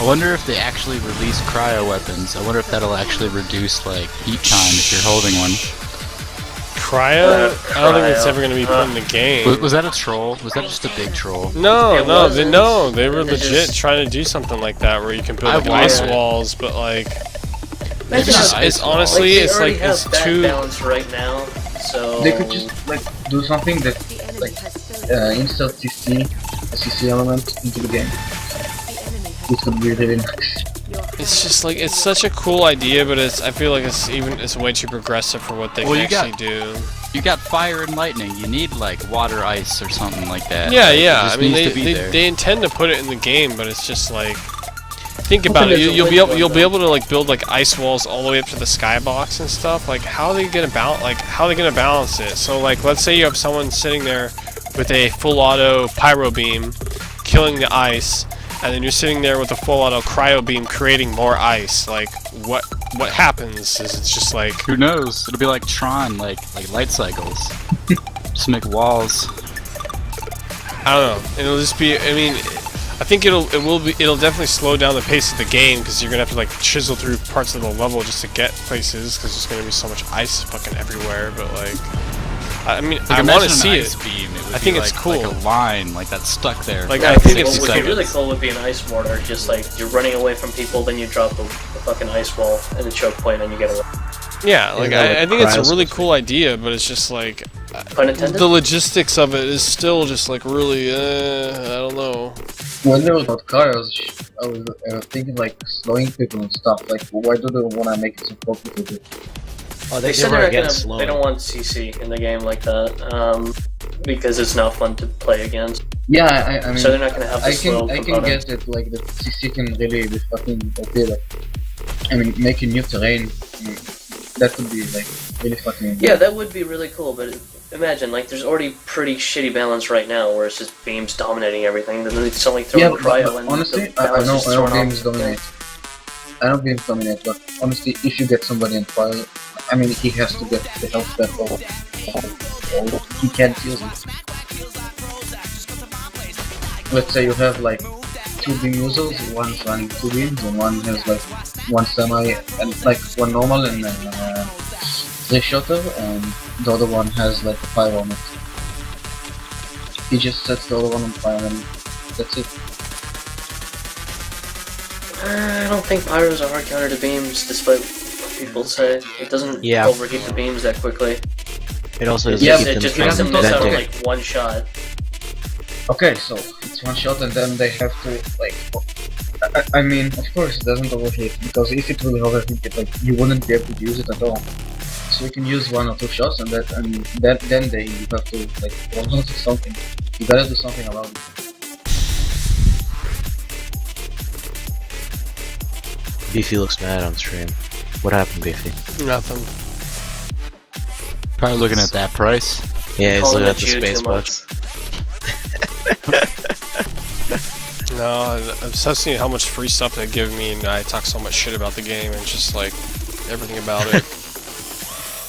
I wonder if they actually release cryo weapons. I wonder if that'll actually reduce like heat time if you're holding one. Cryo? I don't think it's ever going to be put in the game. Was that a troll? Was that just a big troll? No, they were legit trying to do something like that where you can build like ice walls, but like it's honestly like, it's like it's too balanced right now. So they could just like do something that like insert a CC element into the game. It could be really nice. It's just like it's such a cool idea, but I feel like it's way too progressive for what they can actually do. You got fire and lightning. You need like water, ice, or something like that. Yeah, like, yeah. I mean, they intend to put it in the game, but it's just like think about it. You'll be able to like build like ice walls all the way up to the skybox and stuff. Like how are they gonna balance it? So like let's say you have someone sitting there with a full auto pyro beam, killing the ice. And then you're sitting there with a full auto cryo beam creating more ice. Like, what happens? Is it's just like who knows? It'll be like Tron, like light cycles. Just make walls. I don't know. It'll just be. I mean, I think it'll definitely slow down the pace of the game because you're gonna have to like chisel through parts of the level just to get places because there's gonna be so much ice fucking everywhere. But like, I mean, like, I want to see it. I think it's cool. Like a line, like that's stuck there. Like yeah, I think what would be really cool would be an ice mortar. Just like you're running away from people, then you drop the fucking ice wall and the choke point, and you get away. Yeah, like I think it's a really cool idea, but it's just like the logistics of it is still just like really, I don't know. When they were about cars, I was thinking like slowing people and stuff. Like, why do they want to make it so complicated? Oh, they said they don't want CC in the game like that, because it's not fun to play against. Yeah, I mean, so they're not gonna have the slow I can guess that like the CC can really be fucking okay. Like, I mean, making new terrain, I mean, that could be like really fucking. Yeah, that would be really cool. But imagine like there's already pretty shitty balance right now, where it's just beams dominating everything. Then they suddenly throw in cryo and honestly, I know games dominate. I know games dominate, but honestly, if you get somebody in cryo, I mean, he has to get the health back or he can't use it. Let's say you have like 2 beam users, one's running 2 beams and one has like 1 semi and like 1 normal and then 3 shotter, and the other one has like a pyro on it. He just sets the other one on fire and that's it. I don't think pyros are hard counter to beams, despite what people say. It doesn't overheat the beams that quickly. It also doesn't it just makes them miss out on like 1 shot. Okay, so it's 1 shot and then they have to like. I mean, of course it doesn't overheat, because if it will overheat, like you wouldn't be able to use it at all. So you can use 1 or 2 shots, and then you have to like do something. You gotta do something about it. Beefy looks mad on stream. What happened, Beefy? Nothing. Probably looking at that price. Yeah, he's looking at the space bucks. No, I'm obsessing how much free stuff they give me, and I talk so much shit about the game, and just like everything about it.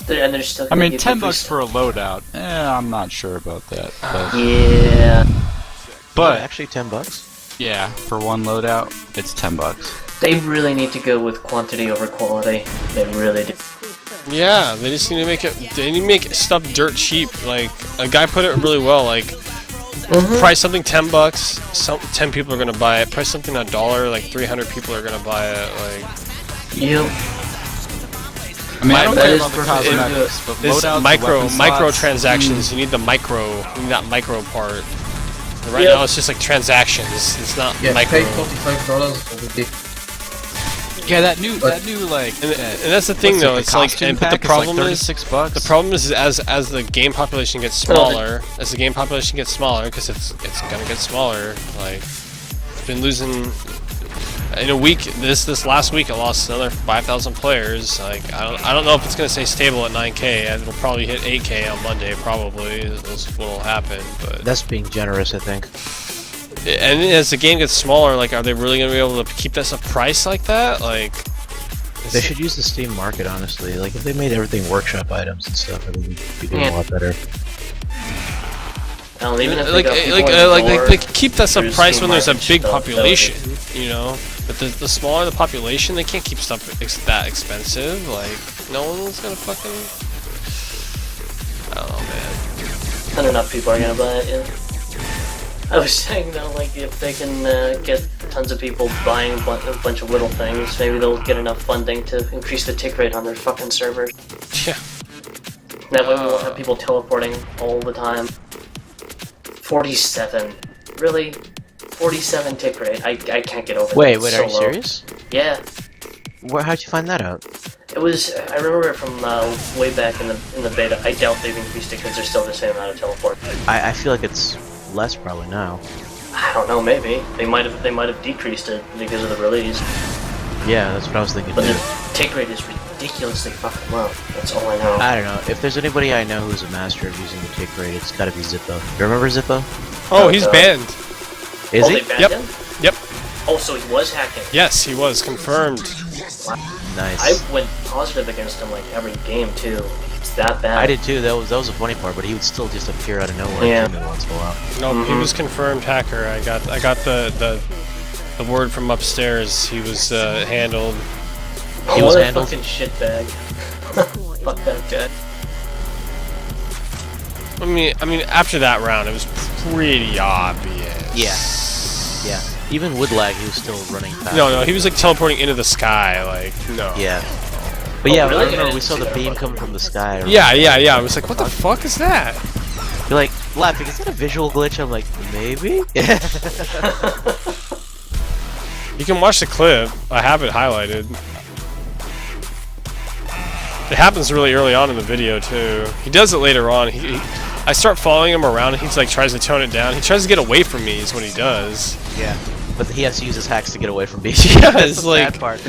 And they're still I mean, $10 for a loadout. I'm not sure about that. But yeah. But actually, $10. Yeah, for 1 loadout, it's $10. They really need to go with quantity over quality. They really do. Yeah, they just need to make it. They need to make stuff dirt cheap. Like a guy put it really well. Like price something $10, 10 people are gonna buy it. Price something $1, like 300 people are gonna buy it. Like. Yep. I mean, I don't care about the cosmetics, but loadouts, micro transactions. You need the micro. You need that micro part. Right now, it's just like transactions. It's not micro. Pay $45 for the dick. Yeah, that new like. And that's the thing, though. It's like, but the problem like is, $36. the problem is as the game population gets smaller, because it's gonna get smaller. Like, it's been losing. In a week, this last week, it lost another 5,000 players. Like, I don't know if it's gonna stay stable at 9K. It'll probably hit 8K on Monday. Probably that's what'll happen. But that's being generous, I think. And as the game gets smaller, like, are they really gonna be able to keep this a price like that? Like, they should use the Steam market, honestly. Like, if they made everything workshop items and stuff, it would be doing a lot better. Even if like, they got people in the door, they keep that stuff there's priced when there's a market big stuff, population, you know. But the smaller the population, they can't keep stuff that expensive. Like, no one's gonna fucking. I don't know, man. Not enough people are gonna buy it. Yeah. I was saying though, like if they can get tons of people buying a bunch of little things, maybe they'll get enough funding to increase the tick rate on their fucking servers. Yeah. That way we won't have people teleporting all the time. 47. Really? 47 tick rate. I can't get over that. Wait, It's are so you low. serious? Yeah. How'd you find that out? It was. I remember it from way back in the beta. I doubt they've increased it because there's still the same amount of teleport. I feel like it's less probably now. I don't know. Maybe they might have decreased it because of the release. Yeah, that's what I was thinking But too. the tick rate is ridiculously fucking low. That's all I know. I don't know. If there's anybody I know who's a master of using the tick rate, it's gotta be Zippo. You remember Zippo? Oh, he's banned. Is They he? banned Yep. him? Yep. Oh, so he was hacking. Yes, he was confirmed. Nice. I went positive against him like every game too. It's that bad. I did too. That was a funny part, but he would still just appear out of nowhere Yeah. every once in a while. No, he was confirmed hacker. I got the word from upstairs. He was handled. He What was a handled? fucking shitbag. Fuck that guy. I mean, after that round, it was pretty obvious. Yeah. Yeah. Even with lag, he was still running fast. No, he was like teleporting into the sky. Like, no. Yeah. But Oh, yeah, really? I I remember we didn't saw see the that beam one. come from the sky. Yeah. I was like, what the fuck is that? You're like, laughing, is that a visual glitch? I'm like, maybe? You can watch the clip. I have it highlighted. It happens really early on in the video too. He does it later on. I start following him around, and he's like tries to tone it down. He tries to get away from me. Is what he does. Yeah. But he has to use his hacks to get away from me. Yeah, That's it's the like bad part.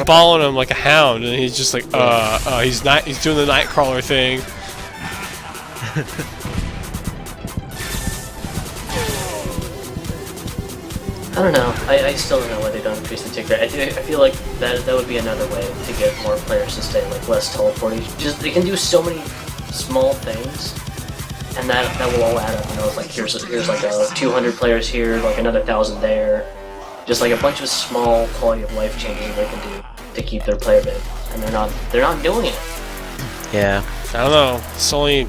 following him like a hound, and he's just like, he's doing the Nightcrawler thing. I don't know. I still don't know why they don't increase the tick rate. I feel like that would be another way to get more players to stay, like less teleporting. Just they can do so many small things, and that will all add up. You know, it's like here's like 200 players here, like another 1,000 there. Just like a bunch of small quality of life changes they can do to keep their player base, and they're not doing it. Yeah. I don't know. It's only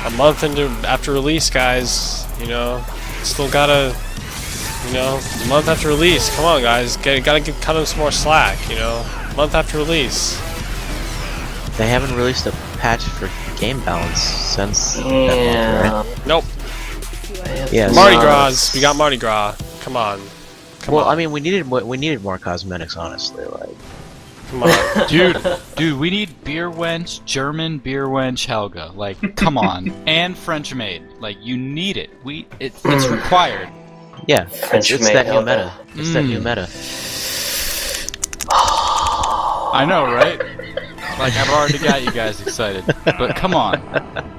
a month after release, guys. You know, still gotta. You know, a month after release. Come on, guys. Gotta cut them some more slack. You know, month after release. They haven't released a patch for game balance since that Yeah. month, right? Nope. Yeah, Mardi so- Gras. We got Mardi Gras. Come on. Well, I mean, we needed more cosmetics, honestly. Like, Come on. Dude, we need beer wench, German beer wench Helga. Like, come on, and French maid. Like, you need it. It's required. yeah, French it's maid that new Helga. meta. It's that new meta. I know, right? Like, I've already got you guys excited. But come on,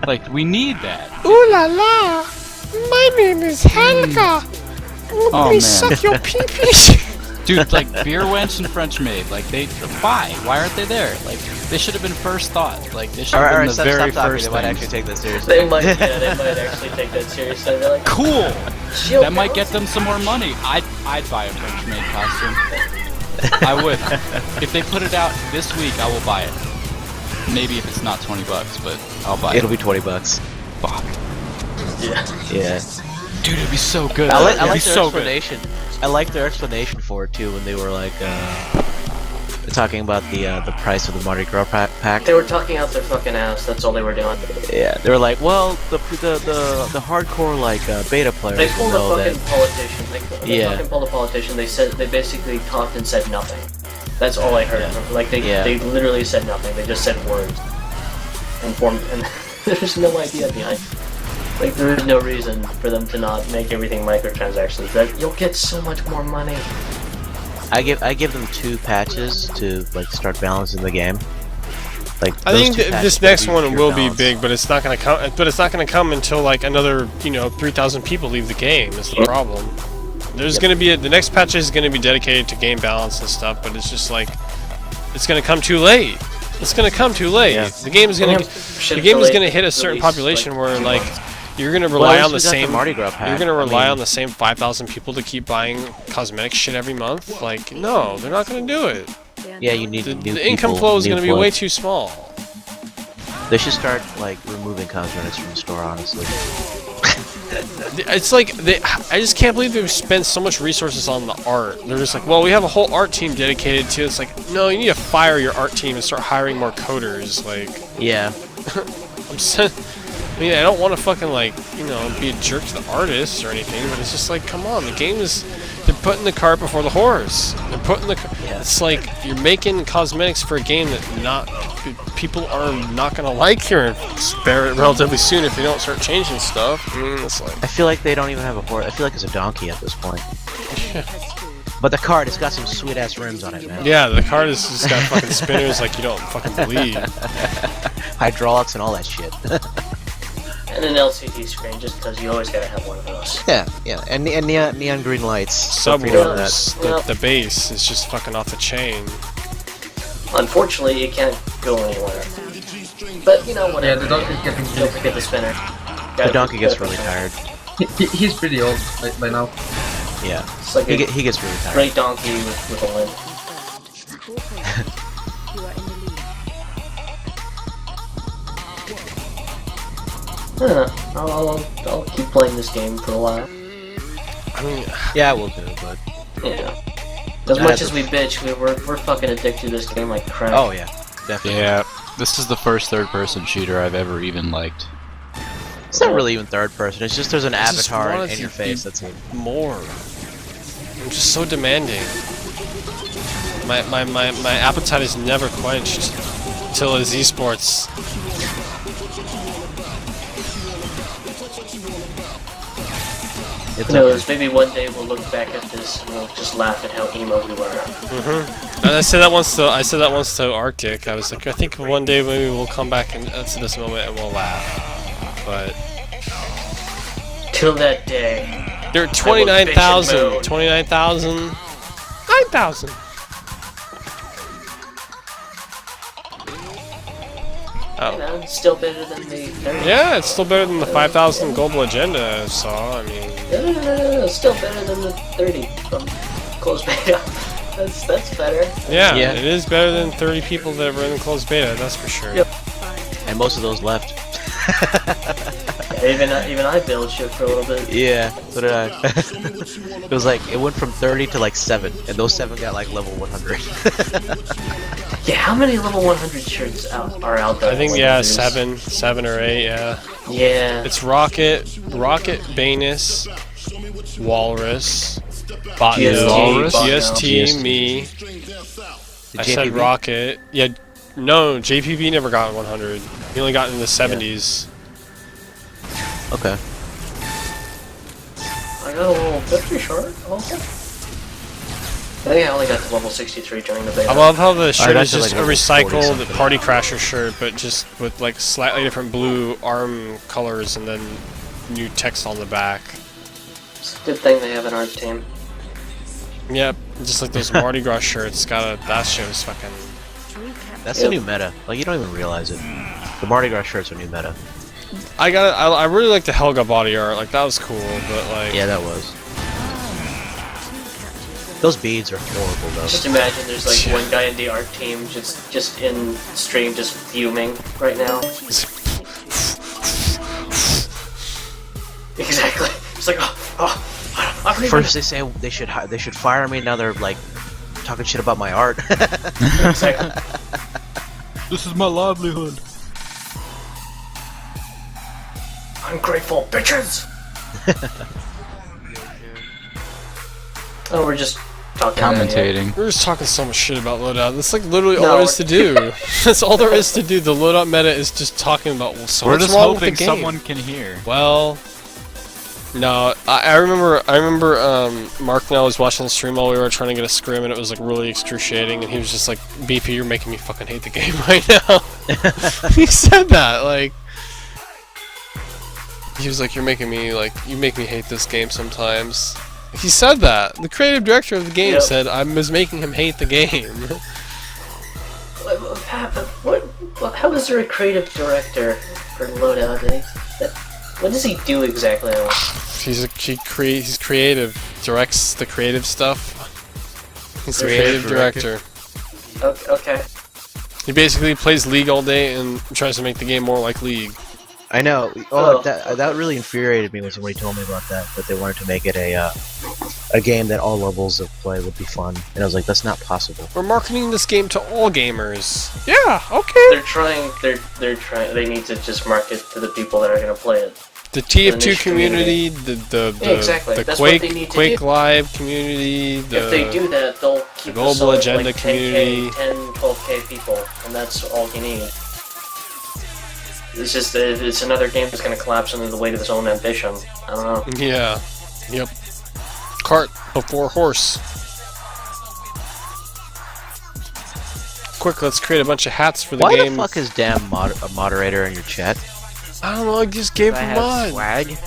like, we need that. Ooh la la! My name is Helga. Oh man, your pee-pee. dude, like beer wench and French maid. Like, why aren't they there? Like, they should have been first thought. Like, they should have been the very stop talking. first They might thing. actually take that seriously. They might actually take that seriously. They're like, Cool. "Shield That might balance?" get them some more money. I'd buy a French maid costume. I would. If they put it out this week, I will buy it. Maybe if it's not $20, but I'll buy It'll it. be $20. Fuck. Yeah. Yeah. Dude, it'd be so good. I It'd be like their so good. explanation. I like their explanation for it too when they were like talking about the price of the Mardi Gras pack. They were talking out their fucking ass. That's all they were doing. Yeah, they were like, well, the hardcore like beta players They will pulled know a that. fucking politician. They Yeah. fucking pulled a politician. They basically talked and said nothing. That's all I heard. Yeah. Like they literally said nothing. They just said words. And there's no idea behind. Like there is no reason for them to not make everything microtransactions. That you'll get so much more money. I give them 2 patches to like start balancing the game. Like I those think 2 patches this next be one pure will balance. be big, but it's not gonna come. But it's not gonna come until like another 3,000 people leave the game. Is the problem. There's gonna be the next patch is gonna be dedicated to game balance and stuff, but it's just like it's gonna come too late. It's gonna come too late. Yeah. The game is gonna Should hit a delay certain release, population like, where 2 like months. You're gonna Well, rely at on the least we got same. Mardi Gras pack. You're gonna I rely mean, on the same 5,000 people to keep buying cosmetic shit every month. Like, no, they're not gonna do it. Yeah, you need The, new the income people, flow is new gonna be blood. way too small. They should start like removing cosmetics from the store. Honestly. It's like I just can't believe they've spent so much resources on the art. They're just like, well, we have a whole art team dedicated to it. It's like, no, you need to fire your art team and start hiring more coders. Like, Yeah. I mean, I don't want to fucking like, you know, be a jerk to the artists or anything, but it's just like, come on, the game is. They're putting the cart before the horse. They're putting the. Yeah. It's like you're making cosmetics for a game that people are not gonna like here relatively soon if they don't start changing stuff. I mean, it's like. I feel like they don't even have a horse. I feel like it's a donkey at this point. But the cart, it's got some sweet ass rims on it, man. Yeah, the cart has just got fucking spinners like you don't fucking believe. Hydraulics and all that shit. And an LCD screen, just because you always gotta have one of those. Yeah, and neon green lights. Subwoofers, the bass is just fucking off the chain. Unfortunately, it can't go anywhere. But you know, whatever. Yeah, the donkey's getting Don't forget the spinner. The donkey gets really tired. He's pretty old by now. Yeah, It's like he gets really tired. great donkey with a limp. I don't know. I'll keep playing this game for a while. I mean, Yeah, we'll do, but Yeah. As much as we bitch, we're fucking addicted to this game like crap. oh yeah, definitely. Yeah, this is the first third-person shooter I've ever even liked. It's not really even third person. It's just there's an I just avatar want it in to your be face. That's it. more. I'm just so demanding. My appetite is never quenched until it is esports. It's Who knows, maybe one day we'll look back at this and we'll just laugh at how emo we were. And I said that once to Arctic. I was like, I think one day maybe we'll come back to this moment and we'll laugh. But Till that day. there are I will bitch and moan. 9,000. Oh. You know, it's still better than the 30. Yeah, it's still better than the 5,000 global agenda I saw. I mean, No, it's still better than the 30 from closed beta. That's better. yeah, Yeah. it is better than 30 people that were in the closed beta, that's for sure. Yep. And most of those left. Yeah, even I bailed shit for a little bit. Yeah, so did I. It was like, it went from 30 to like 7, and those 7 got like level 100. Yeah, how many level 100 shirts are out there? I think, Like, yeah, there's- 7 or 8, yeah. Yeah. It's Rocket, Banus, Walrus, Botno, GST, GST, me. The I said JPB? Rocket. Yeah, no, JPB never got 100. He only got in the 70s. Okay. I got a little victory short also. I think I only got to level 63 during the beta. I love how the shirt got is to, just like, a level 40 recycled something. Party Crasher shirt, but just with like slightly different blue arm colors and then new text on the back. It's a good thing they have an art team. Yep, just like those Mardi Gras shirts. That show's fucking. That's the new meta. Like, you don't even realize it. The Mardi Gras shirts are new meta. I really like the Helga body art. Like that was cool, but like. Yeah, that was. Those beads are horrible, though. Just imagine there's like one guy in the art team just in stream just fuming right now. Exactly. It's like, I don't even... First they say they should fire me. Now they're like talking shit about my art. Exactly. This is my livelihood. Ungrateful bitches! Oh, we're just talking about it, Commentating. We're just talking so much shit about Loadout. That's like literally all No, there is to do. That's all there is to do. The Loadout meta is just talking about, well, so We're what's just wrong with the hoping game? someone can hear. Well, no, I remember Mark and I was watching the stream while we were trying to get a scrim, and it was like really excruciating, and he was just like, BP, you're making me fucking hate the game right now. He said that, like, he was like, you make me hate this game sometimes. He said that. The creative director of the game Yep. said I was making him hate the game. How is there a creative director for Loadout? What does he do exactly? He's creative. Directs the creative stuff. He's the creative director. Okay. He basically plays League all day and tries to make the game more like League. I know. Oh. That really infuriated me when somebody told me about that. That they wanted to make it a game that all levels of play would be fun, and I was like, that's not possible. We're marketing this game to all gamers. Yeah. Okay. They're trying. They need to just market to the people that are going to play it. The TF2 community, the exactly. the That's what they need to Quake do. Live community, If they do that, they'll keep the Global us at, Agenda like 10K, community. 10, 12K people, and that's all you need. It's just it's another game that's going to collapse under the weight of its own ambition. I don't know. Yeah. Yep. Cart before horse. Quick, let's create a bunch of hats for the Why game. the fuck is damn a moderator in your chat? I don't know, I just gave I him have mod. swag.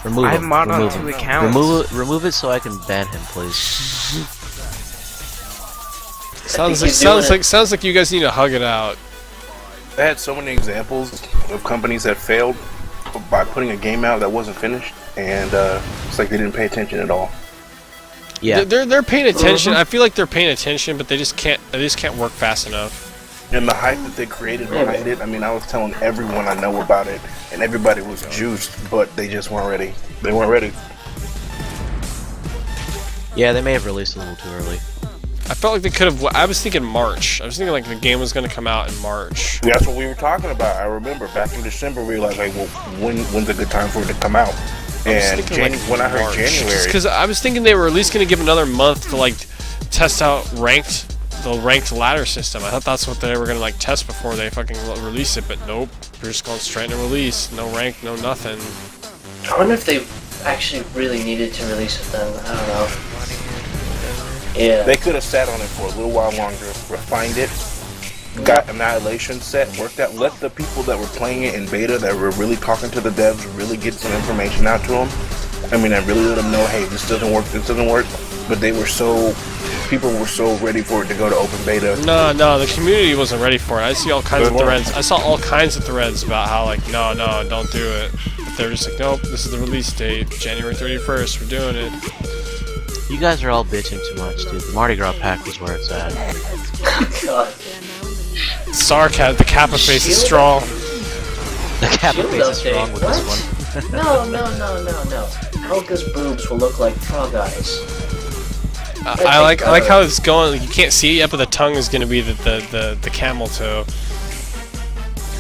Remove I have him. mod on Remove 2 him. accounts. Remove it so I can ban him, please. Sounds like you guys need to hug it out. I had so many examples of companies that failed by putting a game out that wasn't finished, and it's like they didn't pay attention at all. Yeah. They're paying attention. I feel like they're paying attention, but they just can't work fast enough. And the hype that they created behind it, I mean, I was telling everyone I know about it, and everybody was juiced, but they just weren't ready. They weren't ready. Yeah, they may have released a little too early. I felt like they could have. I was thinking March. I was thinking like the game was going to come out in March. That's what we were talking about. I remember back in December, we were like, well, when's a good time for it to come out? And when I heard January, because I was thinking they were at least going to give another month to like test out the ranked ladder system. I thought that's what they were going to like test before they fucking release it, but nope. We're just going straight to release. No rank, no nothing. I wonder if they actually really needed to release it then. I don't know. Yeah. they could have sat on it for a little while longer, refined it, got Annihilation set, worked out, let the people that were playing it in beta, that were really talking to the devs, really get some information out to them. I mean, I really let them know, hey, this doesn't work, but people were so ready for it to go to open beta. No, the community wasn't ready for it. I see all kinds of threads. I saw all kinds of threads about how like, no, don't do it. But they're just like, nope, this is the release date, January 31st, we're doing it. You guys are all bitching too much, dude. The Mardi Gras pack was where it's at. God. Sarcat, the Kappa face is strong. The Kappa Shield face is update. strong with What? this one. No. Helga's boobs will look like frog eyes. I like how it's going. Like, you can't see it yet, but the tongue is going to be the camel toe.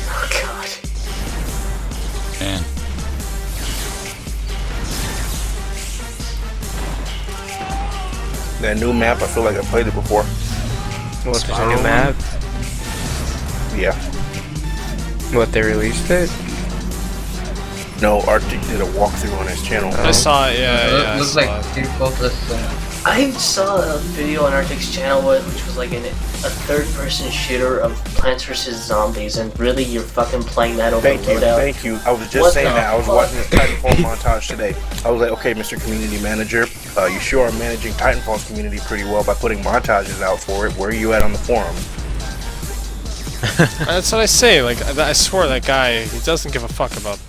Oh God. Man. That new map, I feel like I played it before. What, there's a new map? Yeah. What, they released it? No, Arctic did a walkthrough on his channel. I saw it. Yeah. I Looks saw like it. Team Fortress. I saw a video on Arctic's channel which was like a third-person shooter of Plants vs. Zombies, and really you're fucking playing that over Loadout? Thank you. I was just What saying the that. I was fuck? watching this Titanfall montage today. I was like, okay, Mr. Community Manager, you sure are managing Titanfall's community pretty well by putting montages out for it. Where are you at on the forum? That's what I say. Like, I swear that guy, he doesn't give a fuck about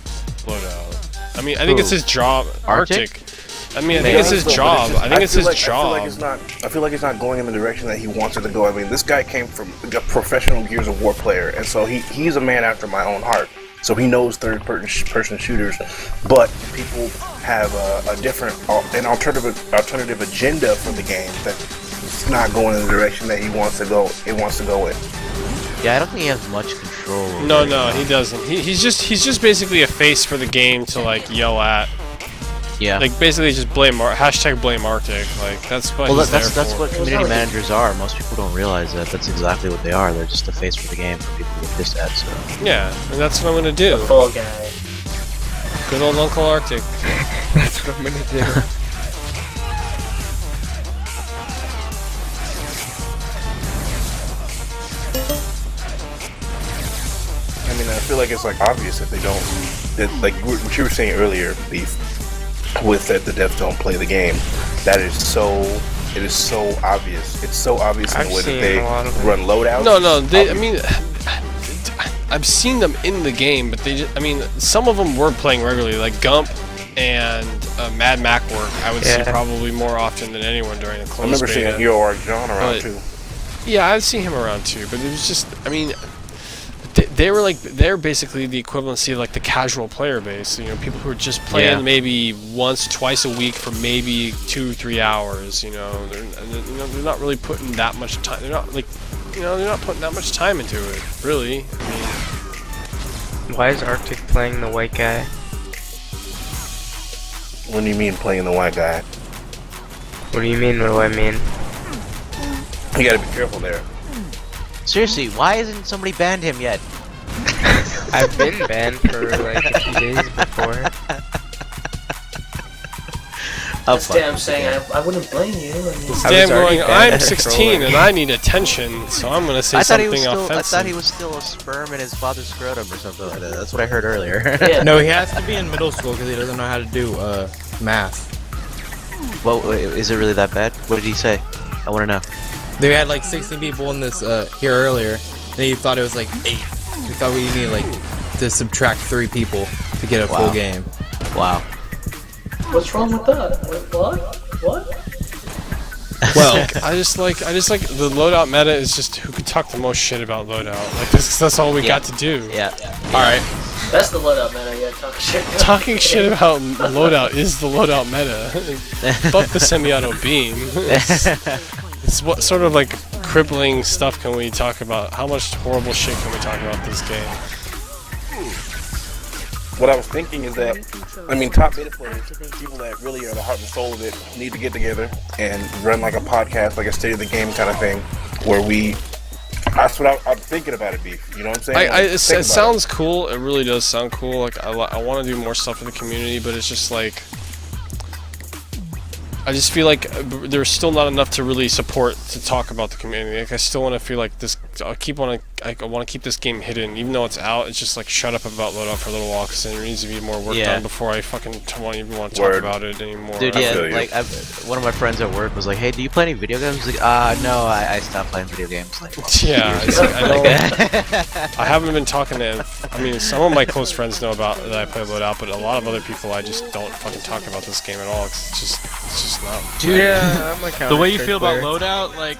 Loadout. I mean, I think it's his job. Arctic? I mean, I think it's his job. I think it's his job. I feel like it's not going in the direction that he wants it to go. I mean, this guy came from a professional Gears of War player, and so he's a man after my own heart. So he knows third-person shooters, but people have an alternative agenda for the game that's not going in the direction that he wants to go. It wants to go in. Yeah, I don't think he has much control over it. No, he doesn't. He's just basically a face for the game to like yell at. Yeah. Like basically just blame blame Arctic. Like that's what Well, he's that's there for. what community managers are. Most people don't realize that. That's exactly what they are. They're just a face for the game for people to get pissed at. So. Yeah, and that's what I'm gonna do. The fall guy. Good old Uncle Arctic. That's what I'm gonna do. I mean, I feel like it's like obvious that they don't. That, like what you were saying earlier, Beef, with that the devs don't play the game. That is so. It is so obvious. It's so obvious in I've the way seen that they a lot of it. run loadouts. No, I Obvious. mean, I've seen them in the game, but they just, I mean, some of them were playing regularly, like Gump and Mad Mac work. I would see probably more often than anyone during the closed I remember beta. seeing Yo or John around too. Yeah, I've seen him around too, but it was just, I mean, they're basically the equivalency of like the casual player base. You know, people who are just playing maybe once, twice a week for maybe 2-3 hours. You know, they're not really putting that much time. They're not like, you know, they're not putting that much time into it. Really, I mean, Why is Arctic playing the white guy? What do you mean playing the white guy? What do you mean? What do I mean? You gotta be careful there. Seriously, why isn't somebody banned him yet? I've been banned for like a few days before. That's damn saying I wouldn't blame you. I mean, Stam going, I'm banned 16 and I need attention, so I'm gonna say something offensive. I thought he was still a sperm in his father's scrotum or something like that. That's what I heard earlier. Yeah. No, he has to be in middle school because he doesn't know how to do math. Well, is it really that bad? What did he say? I want to know. They had like 16 people in this here earlier, and he thought it was like 8. We thought we needed like to subtract 3 people to get a full game. Wow. What's wrong with that? What? Well, I just like the loadout meta is just who could talk the most shit about loadout. Like that's all we got to do. Yeah. All right. That's the loadout meta. Yeah, talk shit. Talking shit about loadout is the loadout meta. Fuck the semi-auto beam. It's what sort of like crippling stuff can we talk about? How much horrible shit can we talk about this game? What I was thinking is that, I mean, top beta players, people that really are the heart and soul of it, need to get together and run like a podcast, like a state of the game kind of thing, where we. That's what I'm thinking about it, Beef. You know what I'm saying? It sounds cool. It really does sound cool. Like I want to do more stuff for the community, but it's just like. I just feel like there's still not enough to really support to talk about the community. Like I still want to feel like this. I want to keep this game hidden, even though it's out. It's just like shut up about Loadout for a little while because there needs to be more work done before I fucking even want to talk about it anymore. Dude, like one of my friends at work was like, "Hey, do you play any video games?" He's like, no, I stopped playing video games. Like, yeah, it's like, I don't. I haven't been talking to. I mean, some of my close friends know about that I play Loadout, but a lot of other people I just don't fucking talk about this game at all. It's just not. Dude, I'm like the way you feel about Loadout, like,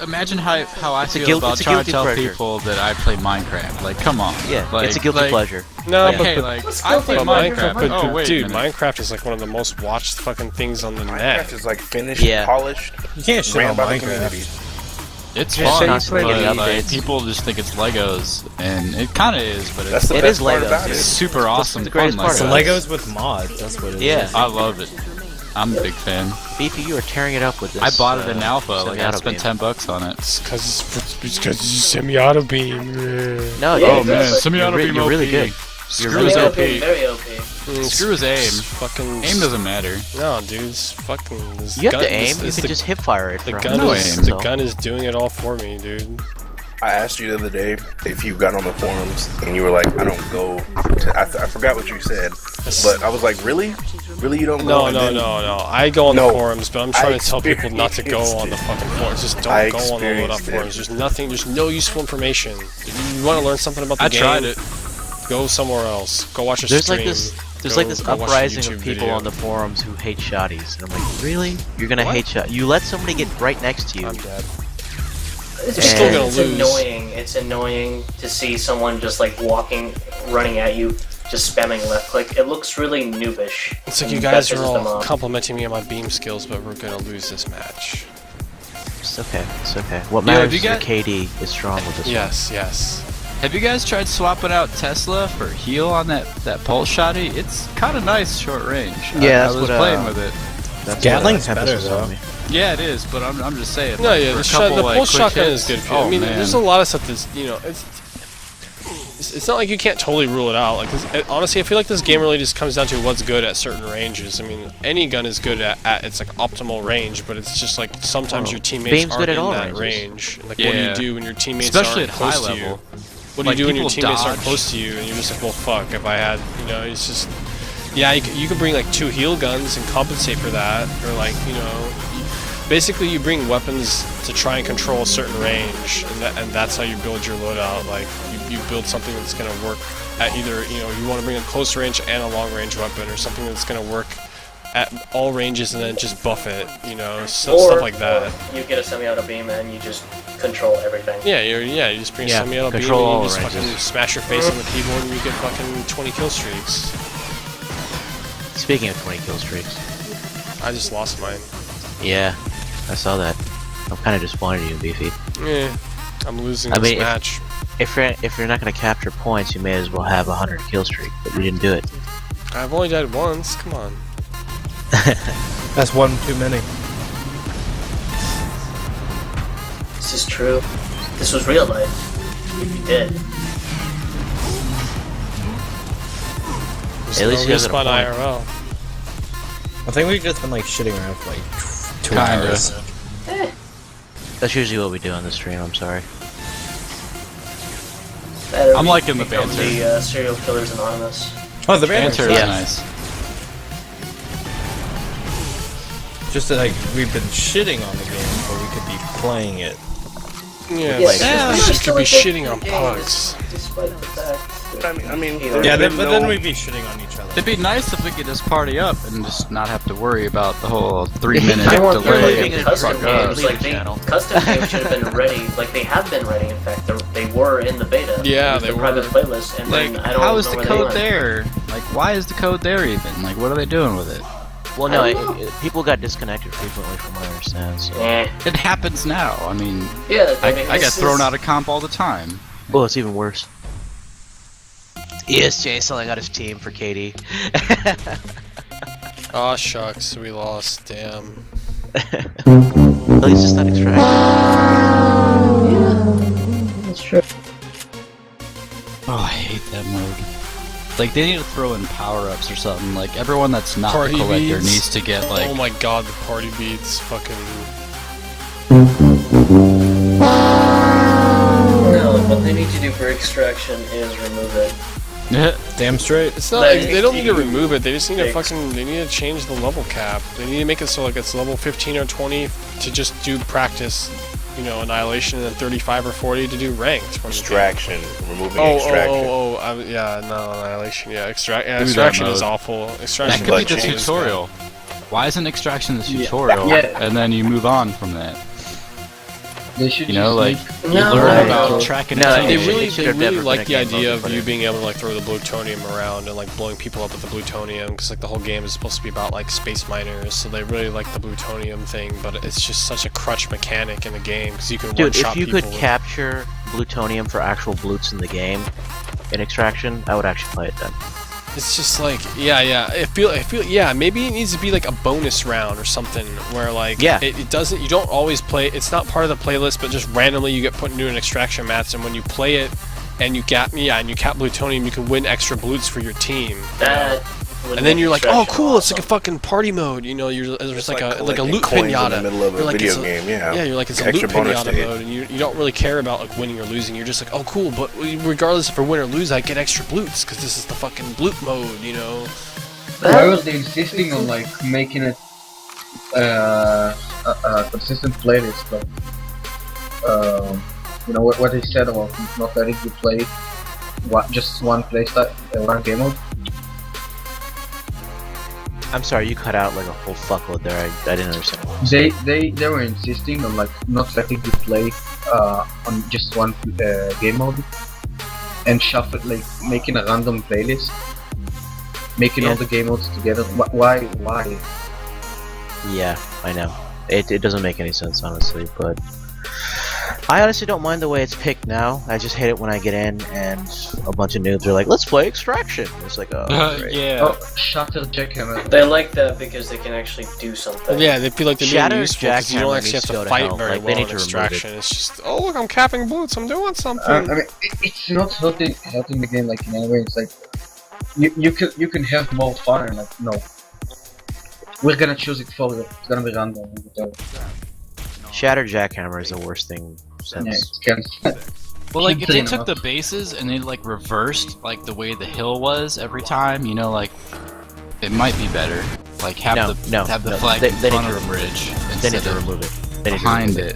imagine how I feel about trying to tell people that I play Minecraft. Like, come on. Yeah, like, it's a guilty pleasure. No, hey, like, I play Minecraft. But Oh, wait dude, a minute. Minecraft is like one of the most watched fucking things on the Minecraft net. is like finished, polished, You can't shit ran on by the Minecraft. community. It's Yeah, fun, so you play but the like, updates. people just think it's Legos, and it kind of is, but That's it's the It best is part Legos, about dude. it. super awesome. the greatest fun part. It's Legos. Legos with mods. That's what it is. Yeah. I love it. I'm a big fan. BP, you are tearing it up with this. I bought it in alpha. Like I semi-auto spent beam. $10 on it. It's because it's semi-auto beam. No, Yeah, Oh it's man, like- semi-auto beam you're really OP. good. Screw really his Very OP. OP. Very OP. Screw his aim. Fucking Aim doesn't matter. No, dude, it's fucking. This You have gun, to aim. This, You this, can the, just hip fire it. the for gun No 100%. is aim. the gun is doing it all for me, dude. I asked you the other day if you got on the forums, and you were like, "I don't go." I forgot what you said, but I was like, "Really? Really? You don't go?" No, And no, then- no. I go on the No, forums, but I'm trying to tell people not to go experienced on the it. fucking forums. Just I don't go on the Loadout experienced it. forums. There's nothing. There's no useful information. If you want to learn something about the I game, tried it. go somewhere else. Go watch a There's stream. like this Go watch a uprising YouTube of people video. on the forums who hate shotties, and I'm like, really? You're gonna hate shot? You let somebody get right next to you. I'm dead. It's You're still gonna it's lose. annoying. It's annoying to see someone just like running at you, just spamming left click. It looks really noobish. It's like you and guys that are pisses them all off. complimenting me on my beam skills, but we're gonna lose this match. It's okay. It's okay. What Yeah, matters you is your got- KD is strong with this Yes, yes. Have you guys tried swapping out Tesla for heal on that pulse shotty? It's kind of nice short range. Yeah, I that's was what, playing with it. one. That's Gatling's what, better, was telling though. me. Yeah, it is, but I'm just saying. No, like, yeah, for a the couple, like, pulse quick shotgun hits- is good for you. Oh, I mean, man. there's a lot of stuff that's, it's not like you can't totally rule it out. Like, honestly, I feel like this game really just comes down to what's good at certain ranges. I mean, any gun is good at its like optimal range, but it's just like sometimes your teammates Beam's aren't good at in all that ranges. range. Like, what do you Yeah. do when your teammates Especially aren't at close high to you? level. What do Like, you do when your people teammates aren't dodge. close to you and you're just like, well, fuck, if I had, it's just, yeah, you could bring like 2 heal guns and compensate for that, or like, basically you bring weapons to try and control a certain range, and that's how you build your loadout. Like you build something that's gonna work at either you want to bring a close range and a long range weapon, or something that's gonna work at all ranges and then just buff it. Stuff like that. Or you get a semi-auto beam and you just control everything. Yeah, you just bring semi-auto beam control and all you just ranges. fucking smash your face on the keyboard and you get fucking 20 kill streaks. Speaking of 20 kill streaks. I just lost mine. Yeah, I saw that. I'm kind of disappointed in you, Beefy. Yeah, I'm losing I this mean, match. If you're not gonna capture points, you may as well have a 100 kill streak, but you didn't do it. I've only died once. Come on. That's one too many. This is true. This was real life. You'd be dead. There's At least no you guys got a respawn point. IRL. I think we've just been like shitting around for like 2 Kinda. hours. That's usually what we do on the stream. I'm sorry. I'm liking the Become banter. The Serial Killers Anonymous. Oh, the Banter banter. is Yeah. nice. Just that, like we've been shitting on the game, but we could be playing it. Yeah, Yeah, like, yeah, you still could be like shitting the on games, pugs. Despite the fact that I mean, Either. Yeah, there's but no- then we'd be shitting on each other. It'd be nice if we could just party up and just not have to worry about the whole 3-minute I want You're delay. leaving like it custom fuck up. games. Leave Like the channel. custom games should have been ready. Like they have been ready. In fact, they were in the beta. Yeah, It was they the private were. playlist, and Like, then I don't how know is the where they code went. there? Like, why is the code there even? Like, what are they doing with it? Well, no, I don't people got disconnected frequently, from what I understand. So. It happens now. I mean, Yeah, I mean, get this thrown is- out of comp all the time. Well, it's even worse. ESJ selling out his team for KD. Aw, shucks, we lost. Damn. At least it's not extraction. That's true. Oh, I hate that mode. Like, they need to throw in power-ups or something. Like, everyone that's not Party a collector beads. needs to get, like... Oh my god, the party beats fucking. No, what they need to do for extraction is remove it. Damn straight. It's not Like, like they don't need to you- remove it. They just need to Fix. fucking. They need to change the level cap. They need to make it so like it's level 15 or 20 to just do practice, annihilation, and then 35 or 40 to do ranked. from the game. Extraction, removing extraction. Yeah, no, annihilation. Yeah, Do that extraction is mode. awful. That Extraction could be the is bad. tutorial. Why isn't extraction the tutorial? Yeah. And then you move on from that. They should You know, like, just you No, learn no. about tracking No, a They teammate. really, It should they have really never like been a the game idea mode, of but you it- being able to like throw the plutonium around and like blowing people up with the plutonium, because like the whole game is supposed to be about like space miners, so they really like the plutonium thing. But it's just such a crutch mechanic in the game because you can Dude, one-shot if you people. could capture plutonium for actual blutes in the game, in extraction, I would actually play it then. It's just like, yeah. I feel, yeah. Maybe it needs to be like a bonus round or something where like, Yeah. it doesn't. You don't always play. It's not part of the playlist, but just randomly you get put into an extraction match, and when you play it, and you cap plutonium, you can win extra blutes for your team. That would And then make you're like, oh, extraction cool! It's like a awesome. fucking party mode. You're there's like a collecting loot coins in pinata. the middle of a You're like, video it's game, yeah. Yeah, you're like it's a Extra loot bonus pinata stage. mode, and you don't really care about like winning or losing. You're just like, oh, cool! But regardless if I win or lose, I get extra blutes because this is the fucking bloot mode. Why was they insisting on like making it a consistent playlist? Like, what they said about not letting you play just one playstyle, one game mode. I'm sorry, you cut out like a whole fuckload there. I didn't understand. They were insisting on like not letting you play on just one game mode and shuffle, like making a random playlist, making all the game modes together. Why? Yeah, I know. It doesn't make any sense, honestly, but I honestly don't mind the way it's picked now. I just hate it when I get in and a bunch of noobs are like, let's play Extraction. It's like, oh, great. Yeah. Oh, Shatter Jackhammer. They like that because they can actually do something. Yeah, they feel like they're Shattered being useful because you don't Jackhammer actually have needs to to go to fight hell. very Like, they well need in to remove extraction. It's just, oh look, I'm capping blutes. I'm doing something. I mean, it's not helping the game like in any way. It's like you can have more fun. And like, no, we're gonna choose it for you. It's gonna be random. Shattered Jackhammer is the worst thing since. Yeah, it's kind Well, like, if they Insane took the enough. bases and they, like, reversed, like, the way the hill was every time, like, it might be better. Like have the flag They in need front to of the remove it. bridge They need instead to of remove it. They need to behind remove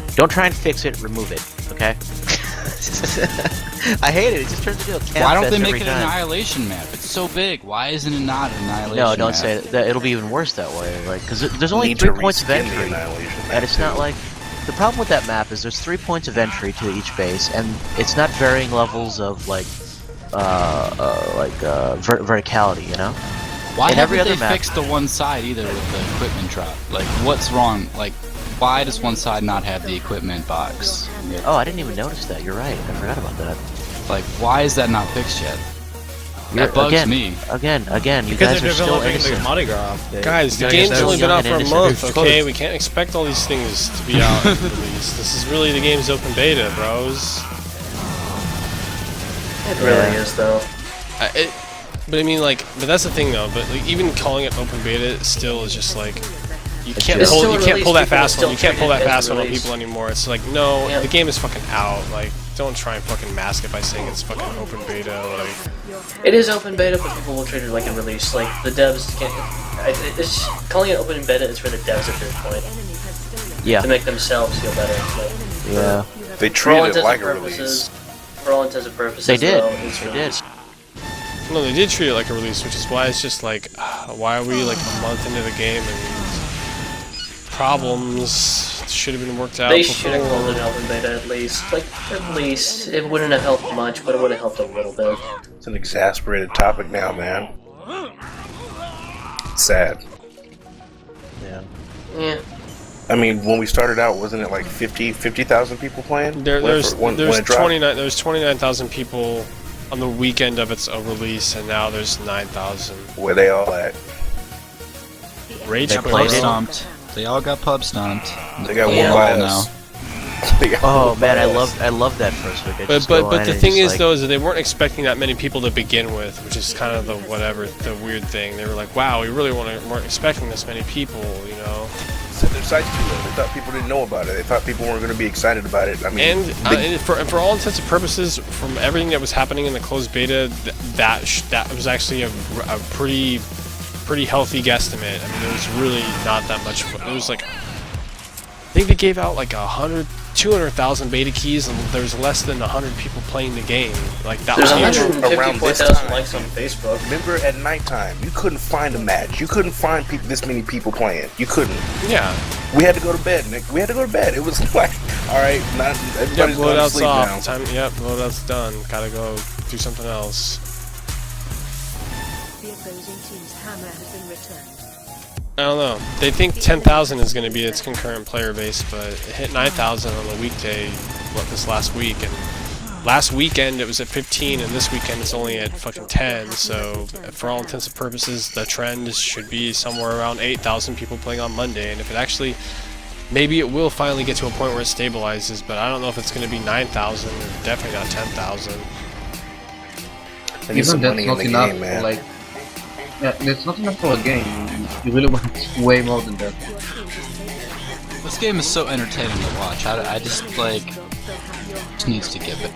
it. Don't try and fix it. Remove it. Okay. I hate it. It just turns into a camp Why don't they fest make every it an time. annihilation map? It's so big. Why isn't it not an annihilation No, map? don't say that. It'll be even worse that way. Like, because there's only Need 3 to points of reskin the entry, Annihilation map, and it's not too. like the problem with that map is there's 3 points of entry to each base, and it's not varying levels of verticality. You know. Why in every haven't other they map- fixed the one side either with the equipment drop? Like, what's wrong? Like, why does one side not have the equipment box? Oh, I didn't even notice that. You're right. I forgot about that. Like, why is that not fixed yet? That bugs again, me. Again, you Because guys they're are still developing the innocent. Mardi Gras update. Guys, the Yeah, game's they're only been young out and for a innocent. month, It's okay? closed. We can't expect all these things to be out at release. This is really the game's open beta, bros. It really is, though. But I mean, like, but that's the thing, though. But like, even calling it open beta still is just like you can't It's pull still you a can't pull release, that people fast still one. You can't pull treat that it as fast a one on release. people anymore. It's like no, Yeah. the game is fucking out. Like, don't try and fucking mask it by saying it's fucking open beta. Like, It is open beta, but people will treat it like a release. Like, the devs can't... It's, calling it open beta is for the devs at this point. Yeah. To make themselves feel better. Like, Yeah. They for all treated it intents like and a purposes... release. For all intents and purposes, They did. though, it's They released. no, they did treat it like a release, which is why it's just like, why are we like a month into the game and problems should have been worked out They before. should have called it open beta at least. Like, at least. It wouldn't have helped much, but it would have helped a little bit. It's an exasperated topic now, man. It's sad. Yeah. Yeah. I mean, when we started out, wasn't it like 50,000 people playing? There's when it dropped? 29,000 people on the weekend of its release, and now there's 9,000. Where they all at? Rage They quit, played bro. it. Stomped. They all got pub stomped. They got Yeah. one by now. us. They got Oh one man, by I us. love that first week. I But just go but in the and thing just, is like, though is that they weren't expecting that many people to begin with, which is kind of the weird thing. They were like, wow, we really weren't expecting this many people, you know. Set their sights too low. They thought people didn't know about it. They thought people weren't going to be excited about it. I mean, And for all intents and purposes, from everything that was happening in the closed beta, that was actually a pretty healthy guesstimate. I mean, there was really not that much. It was like, I think they gave out like 200,000 beta keys, and there was less than 100 people playing the game. Like that There's was huge. around this 154,000 time. likes on Facebook. remember at nighttime, you couldn't find a match. You couldn't find this many people playing. You couldn't. Yeah. We had to go to bed, Nick. We had to go to bed. It was like, all right, not Yep, everybody's going to loadout's sleep off. now. Loadout's done. Gotta go do something else. The opposing team's hammer has been returned. I don't know. They think 10,000 is going to be its concurrent player base, but it hit 9,000 on the weekday, this last week, and last weekend it was at 15, and this weekend it's only at fucking 10, so for all intents and purposes, the trend should be somewhere around 8,000 people playing on Monday, and if it actually, maybe it will finally get to a point where it stabilizes, but I don't know if it's going to be 9,000, or definitely not 10,000. They need Even some that's money in not the enough. game, man. Like, yeah, that's not enough for a game. You really want way more than that. This game is so entertaining to watch. I just like just needs to give it.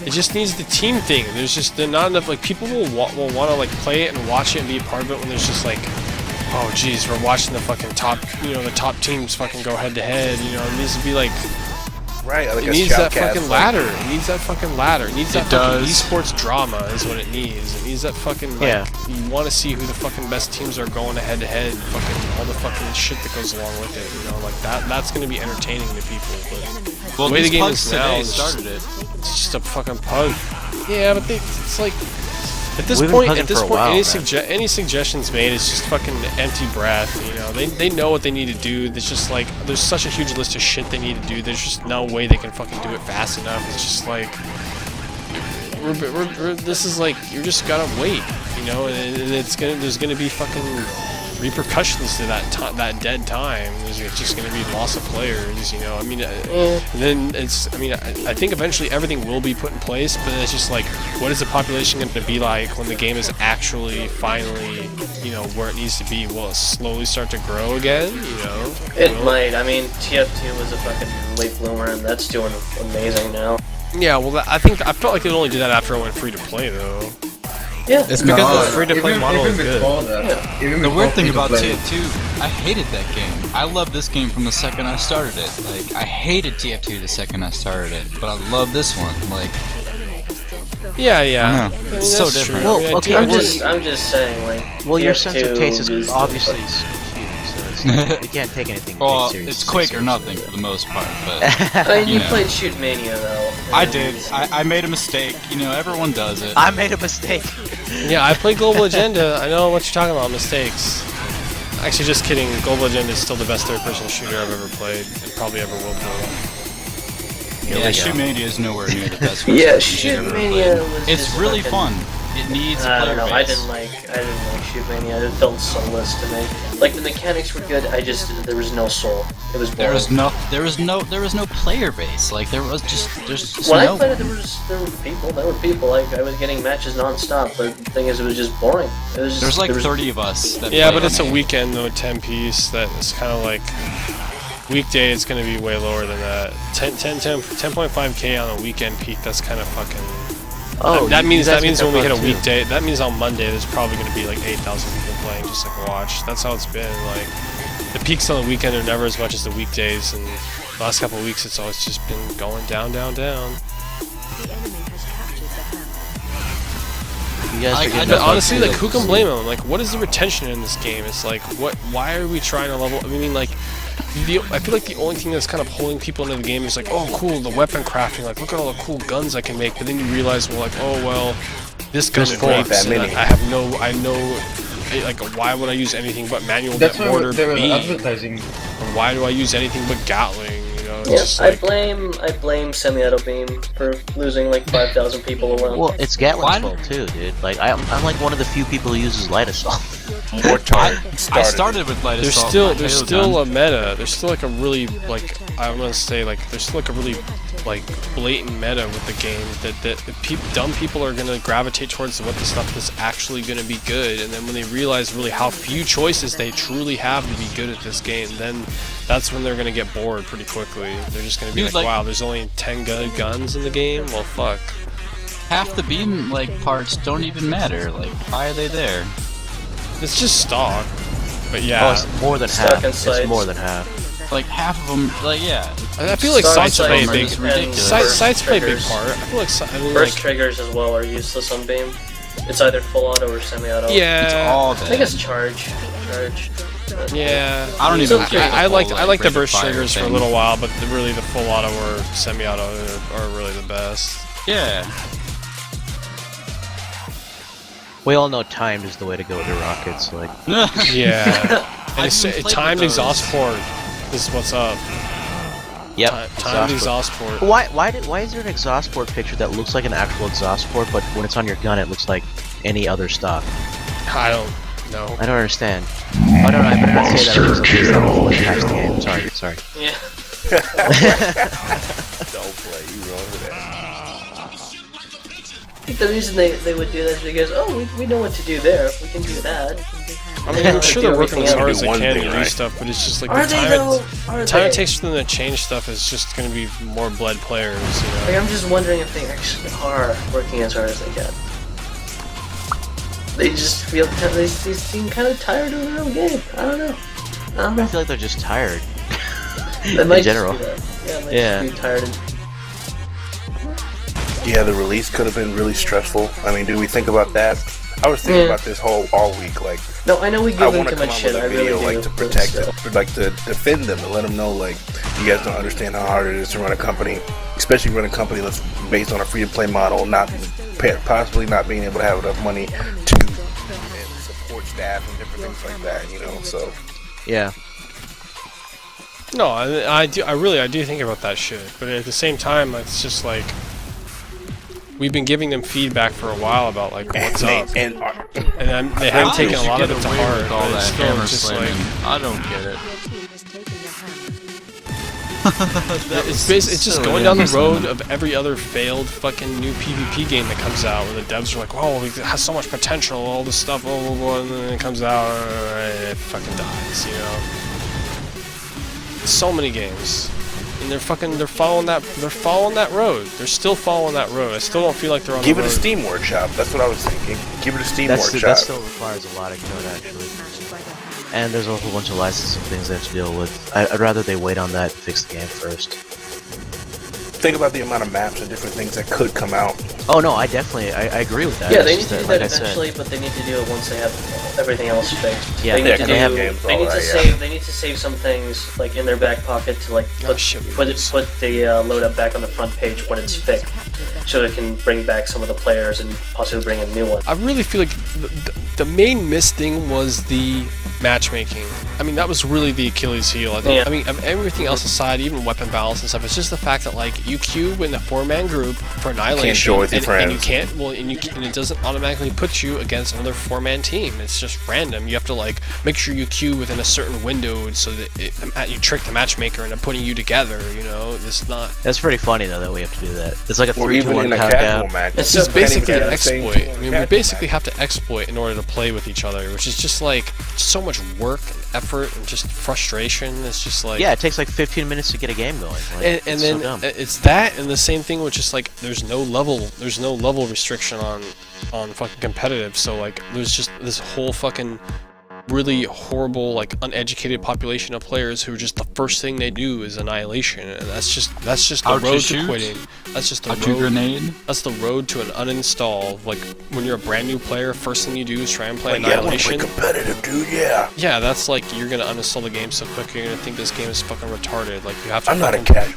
It just needs the team thing. There's not enough, like, people will want to like play it and watch it and be a part of it when there's just like, oh geez, we're watching the fucking top, the top teams fucking go head to head, it needs to be like, Right, like it a needs that shoutcast, fucking like- ladder. It needs that fucking ladder. It needs that It fucking does. esports drama is what it needs. It needs that fucking, like, Yeah. you want to see who the fucking best teams are going head to head, fucking all the fucking shit that goes along with it, like that's going to be entertaining to people, but Well, the way the these game pugs is now today is started it. it's just a fucking pug. Yeah, but it's like, at this We've been point, pugging for a while, any man. any suggestions made is just fucking empty breath. They know what they need to do. There's just like, there's such a huge list of shit they need to do. There's just no way they can fucking do it fast enough. It's just like, this is like, you're just gotta wait, and there's gonna be fucking repercussions to that dead time. There's just gonna be loss of players, I mean, and then I think eventually everything will be put in place, but it's just like, what is the population going to be like when the game is actually finally, where it needs to be? Will it slowly start to grow again? It might. I mean, TF2 was a fucking late bloomer, and that's doing amazing now. Yeah, well, I felt like it only did that after it went free to play, though. Yeah. It's because No, the free-to-play model is good. before that, even The before weird thing about free-to-play. TF2, I hated that game. I loved this game from the second I started it. Like, I hated TF2 the second I started it, but I love this one. Like, Yeah, I yeah. don't know. I mean, It's so that's different. true. I Well, mean, okay, I'm just saying, like. Well, your TF2 sense of taste is obviously like- skewed, so it's like, we can't take anything Well, seriously. it's Quake or nothing for the most part, but I mean, you know. played Shoot Mania though. I and- did. I made a mistake. You know, everyone does it. I made a mistake. Yeah, I played Global Agenda. I know what you're talking about, mistakes. Actually, just kidding. Global Agenda is still the best third-person shooter I've ever played, and probably ever will play. Yeah, Shoot Mania is nowhere near the best. Yeah, first-person Shoot shooter I've ever Mania played. was It's just really fucking- fun. It needs a I player don't know. base. I didn't like Shoot Mania. It felt soulless to me. Like the mechanics were good. There was no soul. It was boring. There was no player base. Like there's just When no. I played it, there were people. Like I was getting matches non-stop. But the thing is, it was just boring. It was just, There's like there was- 30 of us. That Yeah, play but it's a on it. weekend though, 10 piece. That is kind of like weekday. It's gonna be way lower than that. 10.5k on a weekend peak. That's kind of fucking. Oh, that you means guys get when we hit a fun, too. weekday. That means on Monday there's probably gonna be like 8,000 people playing just like watch. That's how it's been. Like the peaks on the weekend are never as much as the weekdays, and the last couple of weeks it's always just been going down, down, down. The enemy has captured the hammer. You guys I- are getting I But just- honestly, like, who Yes. can blame them? Like, what is the retention in this game? It's like, what? Why are we trying to level? I mean, like, I feel like the only thing that's kind of pulling people into the game is like, oh, cool, the weapon crafting. Like, look at all the cool guns I can make. But then you realize, well, like, oh well, this gun There's four of breaks, that and many. I know, like, why would I use anything but manual That's net why mortar they were beam? advertising. Or why do I use anything but Gatling? You know, it's Yeah, just I like, blame Semi-Auto Beam for losing like 5,000 people alone. Well, it's Gatlin's Why- fault too, dude. Like I'm like one of the few people who uses light assault. I started with light there's assault. still my there's Halo still gun. a meta. There's still like a really like I want to say like there's still like a really like blatant meta with the game that dumb people are gonna gravitate towards what the stuff is actually gonna be good, and then when they realize really how few choices they truly have to be good at this game, then that's when they're gonna get bored pretty quickly. They're just gonna be Dude, like, like- wow, there's only 10 guns in the game. Well, fuck. half the beam parts don't even matter. Like, why are they there? It's just stock. But Oh, yeah, it's more than Stock half. and It's sights. more than half. Like half of them. Like, yeah. I feel like Stock sights play a sights big is and ridiculous. burst sights play a big triggers. part. I feel like I mean, Burst like, triggers as well are useless on Beam. It's either full auto or semi-auto. It's yeah. all I think dead. it's charge. Yeah, I don't It's even. okay. I liked the rate of burst fire triggers for a thing. little while, but really the full auto or semi-auto are really the best. Yeah. We all know timed is the way to go with the rockets. Like, Yeah, and I've it's, even played with timed those. exhaust port is what's up. yep. Timed exhaust exhaust port. port. Why is there an exhaust port picture that looks like an actual exhaust port, but when it's on your gun, it looks like any other stock? I don't know. I don't understand. Oh no, I better not say that. It looks like it's not fully patched the game. Sorry. Yeah. Don't play, you wrong with that. I think the reason they would do that is because, oh, we know what to do there. We can do that. I mean, I'm sure they're working as hard as they One can thing, to do right? stuff, but it's just like Are the they time though? Are time they? it takes for them to change stuff is just going to be more bled players, you know. Like, I'm just wondering if they actually are working as hard as they can. They just feel they seem kind of tired of their own game. I don't know. I feel like they're just tired. They might In general. Just be that. Yeah, might Yeah. just be tired. Yeah, the release could have been really stressful. I mean, did we think about that? I was thinking Yeah. about this all week. Like, No, I know we I give them want to too come much out shit. with I a really video, do. like, to but protect still. it, or, like, to defend them, and let them know, like, you guys don't understand how hard it is to run a company, especially run a company that's based on a free-to-play model, possibly not being able to have enough money to support staff and different things like that, you know, so... Yeah. No, I do think about that shit, but at the same time, it's just like we've been giving them feedback for a while about like what's up, And they haven't taken a lot of it to Get away heart. with all But it's that still hammer just slamming. like I don't get it. Your team has taken the hammer. it's just going down the road of every other failed fucking new PvP game that comes out, where the devs are like, "Oh, it has so much potential, all this stuff, and then it comes out, and it fucking dies," you know. So many games. and they're following that road. They're still following that road. I still don't feel like they're on Give the it road. a Steam Workshop. That's what I was thinking. Give it a Steam That Workshop. still requires a lot of code, actually. And there's a whole bunch of licensing things they have to deal with. I'd rather they wait on that and fix the game first. Think about the amount of maps and different things that could come out. Oh no, I agree with that. Yeah, It's they need just to do like that I said. eventually, but they need to do it once they have everything else fixed. Yeah, they they need to can have games, They need all to right, save. yeah. They need to save some things like in their back pocket to like Oh, put shit. the loadout back on the front page when it's fixed, so it can bring back some of the players and possibly bring in new ones. I really feel like the main miss thing was the matchmaking. I mean, that was really the Achilles heel. I think. Yeah. I mean, everything else aside, even weapon balance and stuff, it's just the fact that like you queue in a 4-man group for Annihilation, duel with your and you friends. can't. And it doesn't automatically put you against another 4-man team. It's just random. You have to like make sure you queue within a certain window so that you trick the matchmaker into putting you together. You know, it's not. That's pretty funny though that we have to do that. It's like a Or 3, 2, even 1 in a countdown. casual match. It's It's so basically an Can't even have the same exploit. team I in mean, a we casual basically match. have to exploit in order to play with each other, which is just like so much work and effort and just frustration. It's just like Yeah, it takes like 15 minutes to get a game going. Like, and it's then so dumb. it's that and the same thing, which is like there's no level restriction on fucking competitive. So like there's just this whole fucking really horrible, like uneducated population of players who just the first thing they do is Annihilation, and that's just the How'd you road to shoot? quitting. That's just the How'd you road. grenade? That's the road to an uninstall. Like when you're a brand new player, first thing you do is try and play Like, yeah, I want to play Annihilation. competitive, dude. Yeah. Yeah, that's like you're gonna uninstall the game so quick. You're gonna think this game is fucking retarded. Like you have to. I'm not a fucking- casual.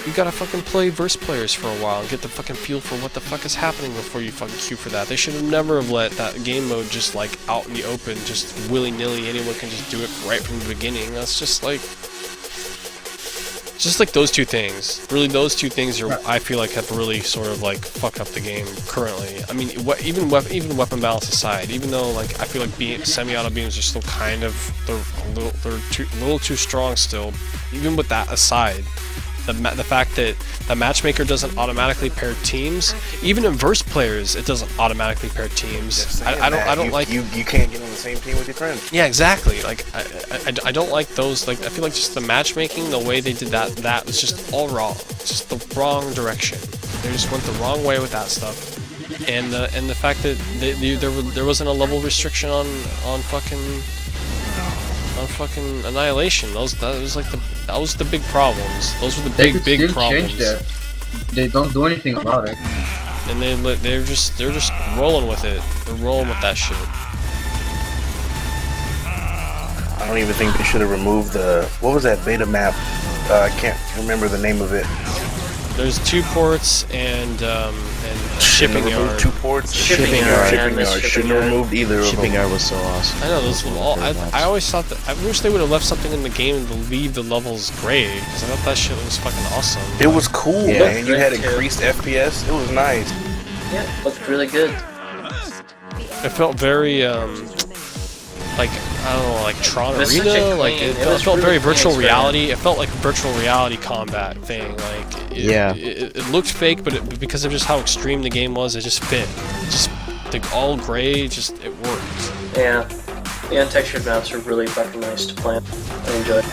You gotta fucking play verse players for a while and get the fucking feel for what the fuck is happening before you fucking queue for that. They should have never have let that game mode just like out in the open, just willy-nilly. Anyone can just do it right from the beginning. That's just like those two things. Really, those two things are I feel like have really sort of like fucked up the game currently. I mean, even weapon balance aside, even though like I feel like semi-auto beams are still kind of they're a little too strong still. Even with that aside. The fact that the matchmaker doesn't automatically pair teams, even in verse players, it doesn't automatically pair teams. I don't like. You can't get on the same team with your friends. Yeah, exactly. Like I don't like those. Like I feel like just the matchmaking, the way they did that was just all wrong. It's just the wrong direction. They just went the wrong way with that stuff. And the fact that there wasn't a level restriction on fucking Annihilation. That was the big problems. Those were the They could big still problems. change that. They don't do anything about it. And they're just rolling with it. They're rolling with that shit. I don't even think they should have removed what was that beta map? I can't remember the name of it. There's 2 ports and shipping Shouldn't have removed yard. 2 ports. Shipping yard. Shipping yard. Shouldn't have removed either of Shipping them. yard was so awesome. I know those were all. I always thought that. I wish they would have left something in the game to leave the levels gray because I thought that shit was fucking awesome. It was cool, Yeah. man. You had Great, too. increased FPS. It was nice. Yeah, looked really good. It felt very like I don't know, like Tron It was such a Arena. clean- Like it it was felt really very virtual clean reality. It felt like a virtual reality combat thing. Like Yeah. it looked fake, but because of just how extreme the game was, it just fit. Just the all gray, it worked. Yeah, the untextured maps are really fucking nice to play. I enjoyed.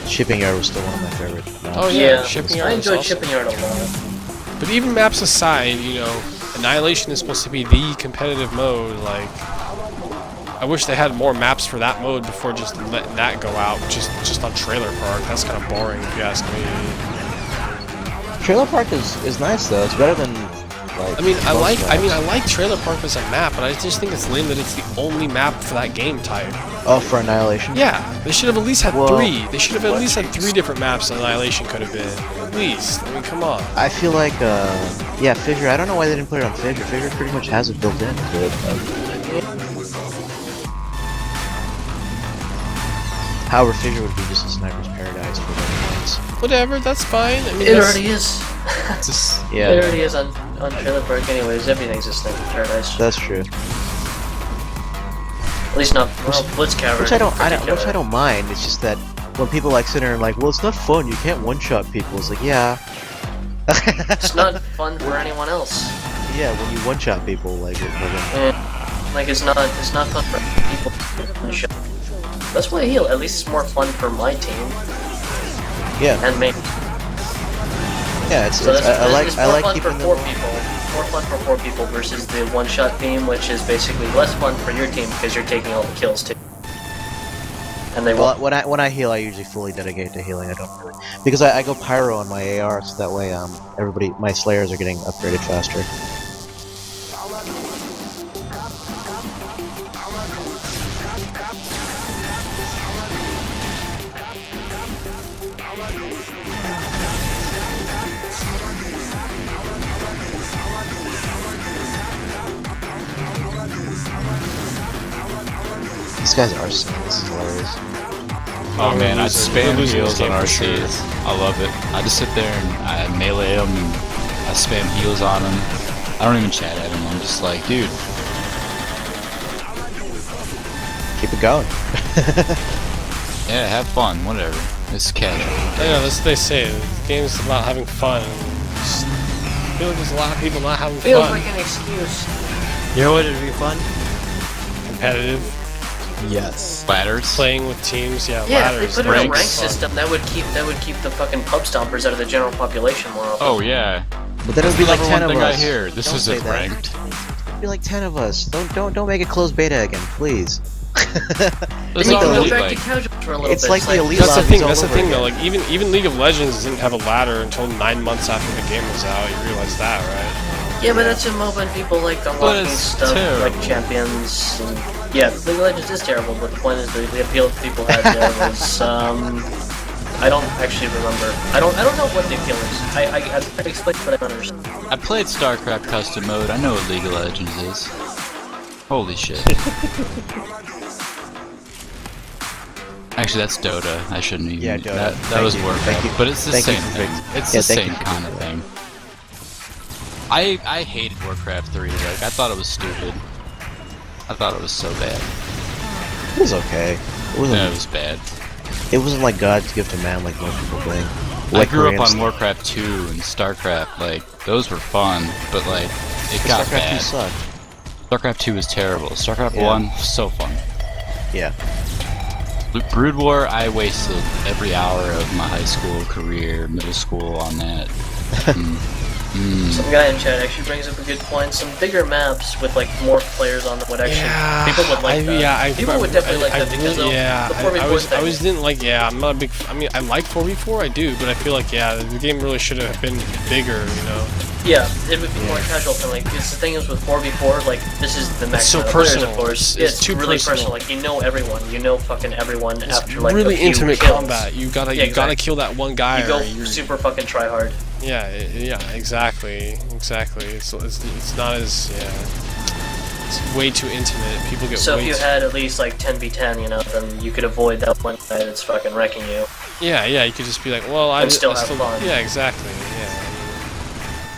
Shipping yard was still one of my favorite. Oh maps. yeah, Shipping Yard I was enjoyed awesome. Shipping Yard a lot. But even maps aside, you know, Annihilation is supposed to be the competitive mode. Like, I wish they had more maps for that mode before just letting that go out. Just on Trailer Park, that's kind of boring if you ask me. Trailer Park is nice though. It's better than like. I mean, I most maps. like Trailer Park as a map, but I just think it's lame that it's the only map for that game type. Oh, for Annihilation. Yeah, they should have at least had Well, 3. They should have at least had 3 different maps Annihilation could have been. At least. I mean, come on. I feel like yeah, Fissure. I don't know why they didn't put it on Fissure. Fissure pretty much has it built in. However, Fissure would be just a sniper's paradise for the points. Whatever, that's fine. I mean, It that's- already is. Yeah, It already is on Trailer Park anyways. Everything's a sniper paradise. that's true. At least not, well, Blitz Cavern. Which I don't particular. mind. It's just that when people like sit there and like, well, it's not fun. You can't one-shot people. It's like, yeah. It's not fun for anyone else. Yeah, when you one-shot people, like, Like it's not fun for people. That's why I heal. At least it's more fun for my team yeah. and me. Yeah, it's, So it's that's, I like it's I more like fun for keeping four them. people. More fun for 4 people versus the one-shot theme, which is basically less fun for your team because you're taking all the kills too. And they Well, won't. when I heal, I usually fully dedicate to healing. I don't really because I go pyro on my AR, so that way everybody my slayers are getting upgraded faster. These guys are arsenal. This is hilarious. Oh man, I We're spam losing this heals on game for RCs. sure. I love it. I just sit there and I melee them and I spam heals on them. I don't even chat at them. I'm just like, dude, Keep it going. yeah, have fun, whatever. It's casual. I know, that's what they say. The game's about having fun. I feel like there's a lot of people not having Feels fun. like an excuse. You know what would be fun? Competitive, Yes. Ladders. playing with teams, yeah, Yeah, if ladders. they put in a ranks. rank system, that would keep the fucking pub stompers out of the general population more often. Oh yeah. But then it would be like Number 10 one of thing I us. hear. This Don't is say it that. ranked. It'd be like 10 of us. Don't make it closed beta again, please. There's They need to go already back like to casual for a little It's bit. like the elite That's the lobbies thing. all That's the over thing, though. again. Like even League of Legends didn't have a ladder until 9 months after the game was out. You realize that, right? Yeah, but that's a MOBA and people like unlocking it's stuff terrible. like champions. And, yeah, League of Legends is terrible, but the point is the appeal people had there was I don't actually remember. I don't know what the appeal is. I tried to explain, but I don't understand. I played StarCraft custom mode. I know what League of Legends is. Holy shit. Actually, that's Dota. I shouldn't even. Yeah, Dota. That Thank was you. Warcraft, Thank you. but it's the Thank you same for thing. fixing- It's Yeah, the thank same you for kind of fixing thing. I hated Warcraft 3. Like I thought it was stupid. I thought it was so bad. It was okay. It wasn't. Yeah, it was bad. It wasn't like God's gift to man like most people think. I Like grew up Koreans. on Warcraft 2 and StarCraft. Like those were fun, but like it got StarCraft 2 bad. sucked. StarCraft 2 was terrible. StarCraft Yeah. 1 so fun. Yeah. Brood War, I wasted every hour of my high school career, middle school on that. Some guy in chat actually brings up a good point. Some bigger maps with like more players on them would actually people would like that. People would definitely like that because really, the 4v4 I was thing. didn't like. Yeah, I'm not a big. I mean, I like 4v4, I do, but I feel like the game really should have been bigger. You know. Yeah, it would be more casual friendly. Because the thing is with 4v4, like this is the max so amount of players, personal. of course. It's too really personal. Like you know everyone. You know fucking everyone It's after like really a few intimate kills. combat. You gotta Yeah, you gotta exactly. kill that one guy. You go or you're, super fucking try hard. yeah, exactly. It's not as It's way too intimate. People get So way if you too- had at least like 10v10, you know, then you could avoid that one guy that's fucking wrecking you. Yeah, you could just be like, well, And still have fun. Yeah, exactly. Yeah.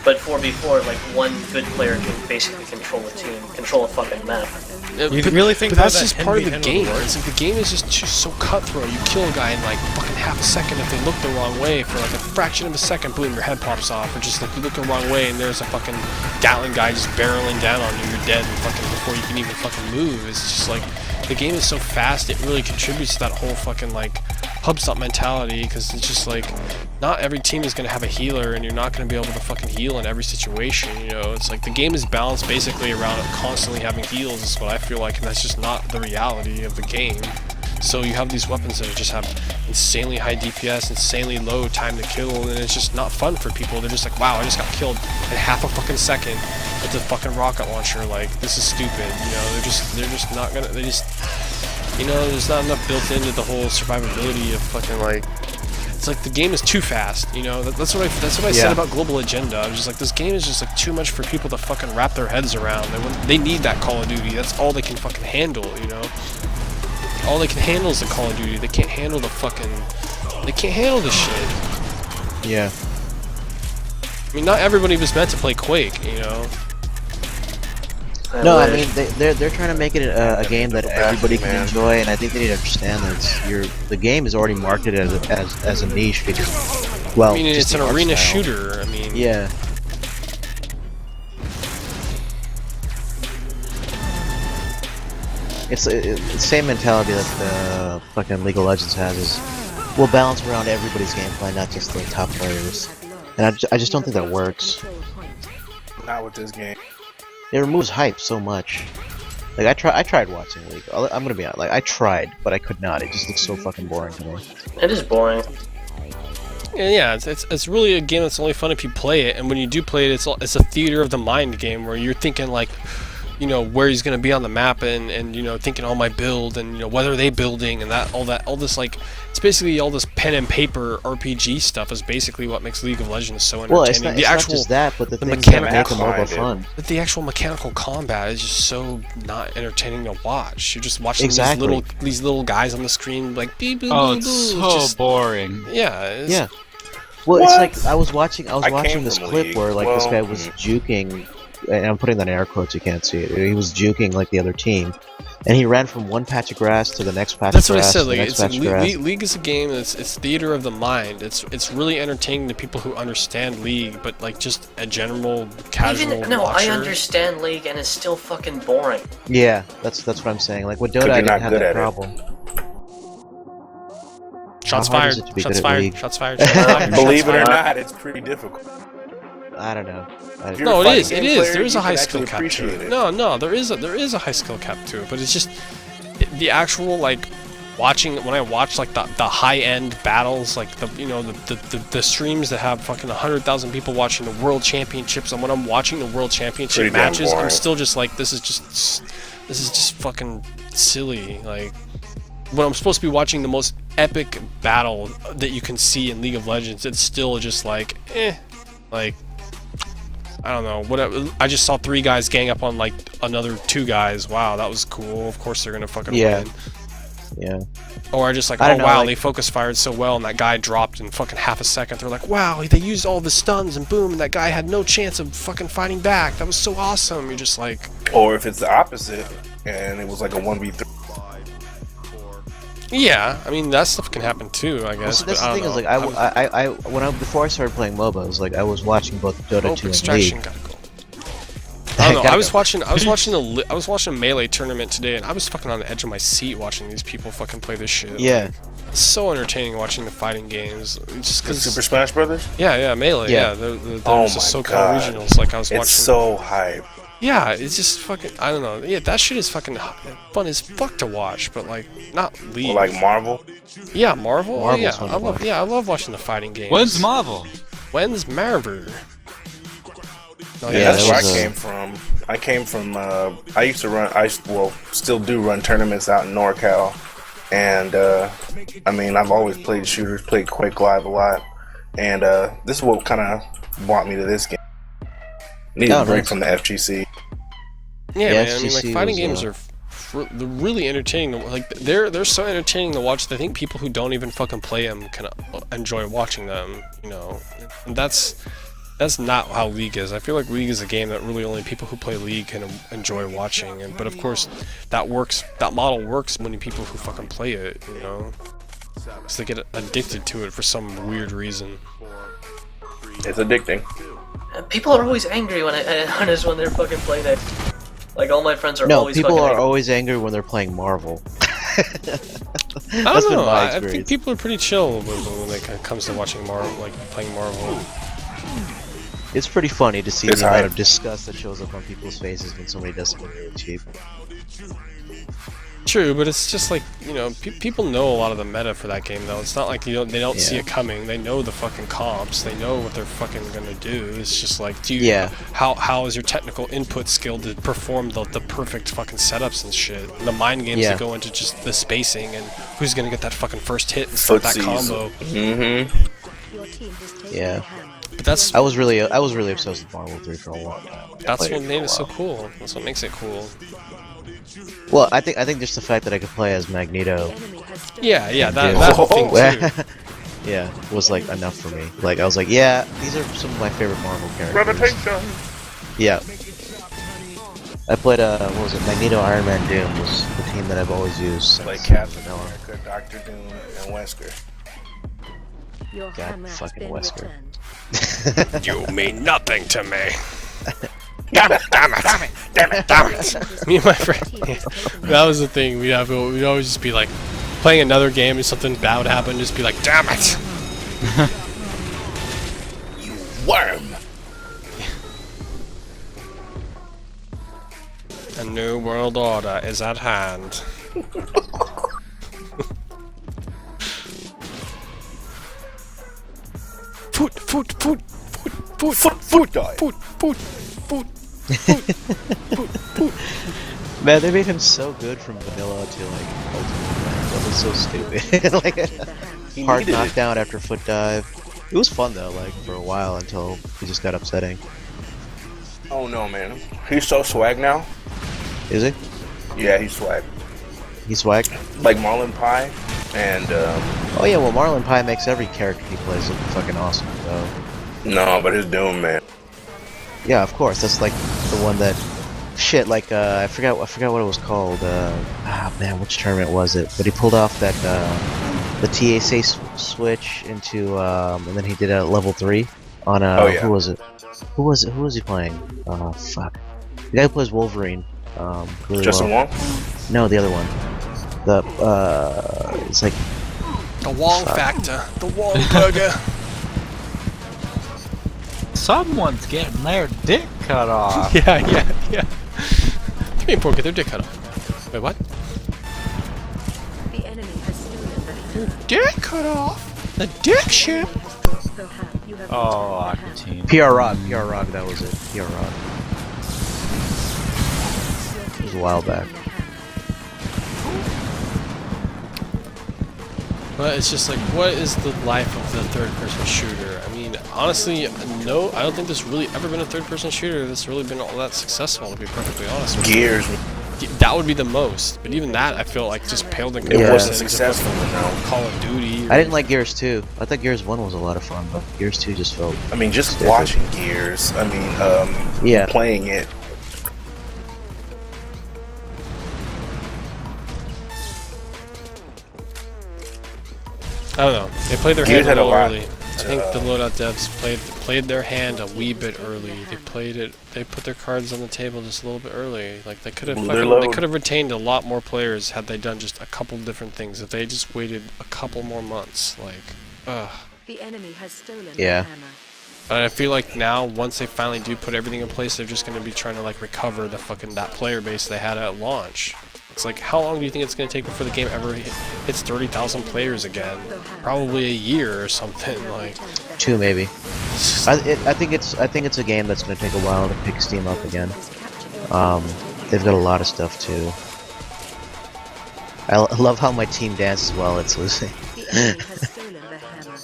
But 4v4, like one good player can basically control a team, control a fucking map. You really think But that that's that just part of the 10v10 would game. work? It's like the game is just so cutthroat. You kill a guy in like fucking half a second if they look the wrong way for like a fraction of a second. Boom, your head pops off. Or just like you look the wrong way and there's a fucking Gatling guy just barreling down on you. You're dead fucking before you can even fucking move. It's just like the game is so fast. It really contributes to that whole fucking like hub stop mentality because it's just like not every team is gonna have a healer and you're not gonna be able to fucking heal in every situation. You know, it's like the game is balanced basically around constantly having heals. Is what I feel like, and that's just not the reality of the game. So you have these weapons that just have insanely high DPS, insanely low time to kill, and it's just not fun for people. They're just like, wow, I just got killed in half a fucking second with a fucking rocket launcher. Like, this is stupid. You know, they're just not gonna. They just, you know, there's not enough built into the whole survivability of fucking like. It's like the game is too fast, you know. That's what I said about Global Agenda. I was just like, this game is just like too much for people to fucking wrap their heads around. They need that Call of Duty. That's all they can fucking handle, you know. All they can handle is the Call of Duty. They can't handle the fucking. They can't handle this shit. Yeah. I mean, not everybody was meant to play Quake, you know. No, I mean they're trying to make it a game that everybody can enjoy, and I think they need to understand that the game is already marketed as a niche because, well, I mean, just it's an the art arena style. shooter. I mean, Yeah. It's the same mentality that the fucking League of Legends has. Is we'll balance around everybody's gameplay, not just the top players. And I just don't think that works. Control point. Not with this game. It removes hype so much. Like I tried watching League. I'm gonna be honest. Like I tried, but I could not. It just looks so fucking boring to me. It is boring. Yeah, it's really a game that's only fun if you play it, and when you do play it, it's a theater of the mind game where you're thinking like, you know, where he's gonna be on the map, and you know, thinking all my build, and you know, what are they building, and all this like, it's basically all this pen and paper RPG stuff is basically what makes League of Legends so entertaining. Well, it's not just that, but the things that make the MOBA fun. But the actual mechanical combat is just so not entertaining to watch. You're just watching Exactly. these little guys on the screen like beep boop Oh, boop it's boop. so Just- boring. Yeah. Yeah. Well, What? it's like I was watching came this from clip League. where like this Well, guy was juking, and I'm putting that in air quotes. You can't see it. He was juking like the other team, and he ran from one patch of grass to the next patch That's of what I grass said. to the Like, next it's patch of grass. League is a game that's it's theater of the mind. It's really entertaining to people who understand League, but like just a general casual Even no, watcher. I understand League, and it's still fucking boring. Yeah, that's what I'm saying. Like with Dota, you're I not didn't have good that at it. problem. Shots How hard fired. is it to be Shots good at fired. League? Shots fired. Shots fired. Believe it or shots fired. not, it's pretty difficult. I don't know. If you're No, a it fighting is. It game is. player, There is you a high can skill actually cap to appreciate it. it. No, there is a high skill cap to it, but it's just the actual like watching when I watch like the high end battles, like the streams that have fucking 100,000 people watching the world championships, and when I'm watching the world championship Pretty damn matches, I'm boring. still just like this is just fucking silly. Like when I'm supposed to be watching the most epic battle that you can see in League of Legends, it's still just like like. I don't know. Whatever. I just saw 3 guys gang up on like another 2 guys. Wow, that was cool. Of course they're gonna fucking win. Yeah. Or I just like, I oh don't know, wow, like- they focus fired so well, and that guy dropped in fucking half a second. They're like, wow, they used all the stuns, and boom, and that guy had no chance of fucking fighting back. That was so awesome. You're just like, Or if it's the opposite, and it was like a 1v3. yeah. I mean, that stuff can happen too, I Well, guess. see, that's but the I thing don't is know. like before I started playing MOBA, it was like I was watching both Dota 2 and Extraction League. gotta go. I don't know. Gotta I was go. watching a Melee tournament today, and I was fucking on the edge of my seat watching these people fucking play this shit. Yeah. It's so entertaining watching the fighting games. Just because. Super Smash Brothers? Yeah, Melee. Yeah. Yeah, there's Oh the my SoCal God. regionals. Like I was watching. It's so hype. Yeah, it's just fucking. I don't know. Yeah, that shit is fucking fun as fuck to watch, but like not League. Or like Marvel. Yeah, Marvel. Oh, Marvel's yeah, fun to watch. I love watching the fighting games. When's Marvel? When's Marvel? Oh, Yeah, Yeah, that's that where I was a- came from. I came from. I used to run. Still do run tournaments out in NorCal, and I mean, I've always played shooters, played Quake Live a lot, and this is what kind of brought me to this game. Needed Oh, a break nice. from the FGC. Yeah, Yeah, man. I mean, like FGC fighting was, games are they're really entertaining. Like they're so entertaining to watch that I think people who don't even fucking play them can enjoy watching them. You know, and that's not how League is. I feel like League is a game that really only people who play League can enjoy watching. But of course, that model works when people who fucking play it, you know, because they get addicted to it for some weird reason. It's addicting. People are always angry when when they're fucking playing it. Like all my friends are No, always people fucking are angry. always angry when they're playing Marvel. I That's don't been know. my I think experience. people are pretty chill when it comes to watching Marvel, like playing Marvel. It's pretty funny to see It's the amount hype. of disgust that shows up on people's faces when somebody does something really cheap. True, but it's just like, you know, people know a lot of the meta for that game though. It's not like they don't see Yeah. it coming. They know the fucking comps. They know what they're fucking gonna do. It's just like, Yeah. how is your technical input skill to perform the perfect fucking setups and shit? And the mind games Yeah. that go into just the spacing and who's gonna get that fucking first hit and start that Footsies. combo. Mm-hmm. Your team has taken Yeah. the hammer. But that's I was really obsessed with Marvel 3 for a long time. I that's played what for made a it so while. cool. That's what makes it cool. Well, I think just the fact that I could play as Magneto, The enemy has stolen Yeah, that Yeah. whole thing too. yeah, was like enough for me. Like I was like, yeah, these are some of my favorite Marvel characters. Yeah. I played what was it? Magneto, Iron Man, Doom was the team that I've always used. Like since Captain Vanilla. America, Doctor Doom, and Wesker. Your God hammer has fucking been Wesker. returned. You mean nothing to me. Damn it! Damn it! Damn it! Damn it! Damn it! Me and my friend. Team has taken the That was the thing. We'd always just be like playing another game and something bad would happen, just be like, damn it. Worm. A new world order is at hand. Foot. Man, they made him so good from vanilla to like ultimate. That was so stupid. Like hard needed it. knockdown after foot dive. It was fun though, like for a while until it just got upsetting. Oh no, man. He's so swag now. Is he? Yeah, he's swag. He's swag? Like Marlon Pie and Oh yeah, well Marlon Pie makes every character he plays look fucking awesome, so. no, but his Doom, man. Yeah, of course. That's like the one that shit, like I forgot what it was called. Man, which tournament was it? But he pulled off that the TAC switch into and then he did a level 3 on Oh, yeah. who was it? Who was he playing? Fuck. The guy who plays Wolverine. Really Justin well. Wong? No, the other one. The it's like The Wong factor. The Wong burger. Someone's getting their dick cut off. Yeah. Come here, poor, get their dick cut off. Wait, what? The enemy has stolen the hammer. Dick cut off? The dick ship? So you have Oh, returned the hammer. Octane. PR Rog, that was it. PR Rog. It was a while back. But it's just like, what is the life of the third-person shooter? I mean, honestly, no, I don't think there's really ever been a third-person shooter that's really been all that successful, to be perfectly honest with you. Gears. That would be the most, but even that, I feel like just paled in It comparison wasn't to successful, fucking no. Call of Duty. I didn't like Gears 2. I thought Gears 1 was a lot of fun, but Gears 2 just felt... I mean, just Stupid. watching Gears. I mean, Yeah. playing it. I don't know. They played their Gears hand a had a little lot. early. I think the Loadout devs played their hand a wee bit early. They played it. They put their cards on the table just a little bit early. Like they could have Blew their they load. could have retained a lot more players had they done just a couple different things. If they just waited a couple more months, like, ugh. The enemy has stolen Yeah. the hammer. But I feel like now, once they finally do put everything in place, they're just going to be trying to like recover the fucking that player base they had at launch. It's like, how long do you think it's going to take before the game ever hits 30,000 players again? Probably a year or something. Like, 2 maybe. I think it's a game that's gonna take a while to pick Steam up again. They've got a lot of stuff too. I love how my team dances while it's losing. The enemy has stolen the hammer.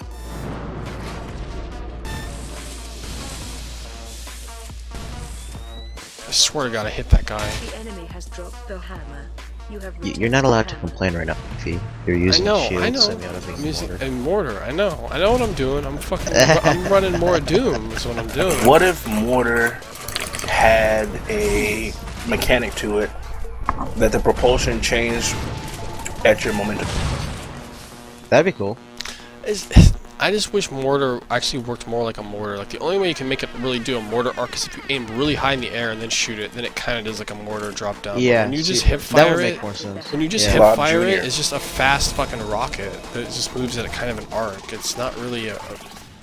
I swear to God, I hit that guy. The enemy has dropped the hammer. You have You're not allowed to returned the complain right now, Fee. You're I using know, shields I know. semi-auto being Music mortar. and mortar. I know what I'm doing. I'm fucking. I'm running more Doom. Is what I'm doing. What if Mortar had a mechanic to it that the propulsion changed at your momentum? That'd be cool. I just wish mortar actually worked more like a mortar. Like the only way you can make it really do a mortar arc is if you aim really high in the air and then shoot it. Then it kind of does like a mortar drop down. Yeah. When you just see, hip that fire would it, make more sense. when you just Yeah. hip Bob fire it, Jr.. it's just a fast fucking rocket. It just moves at a kind of an arc. It's not really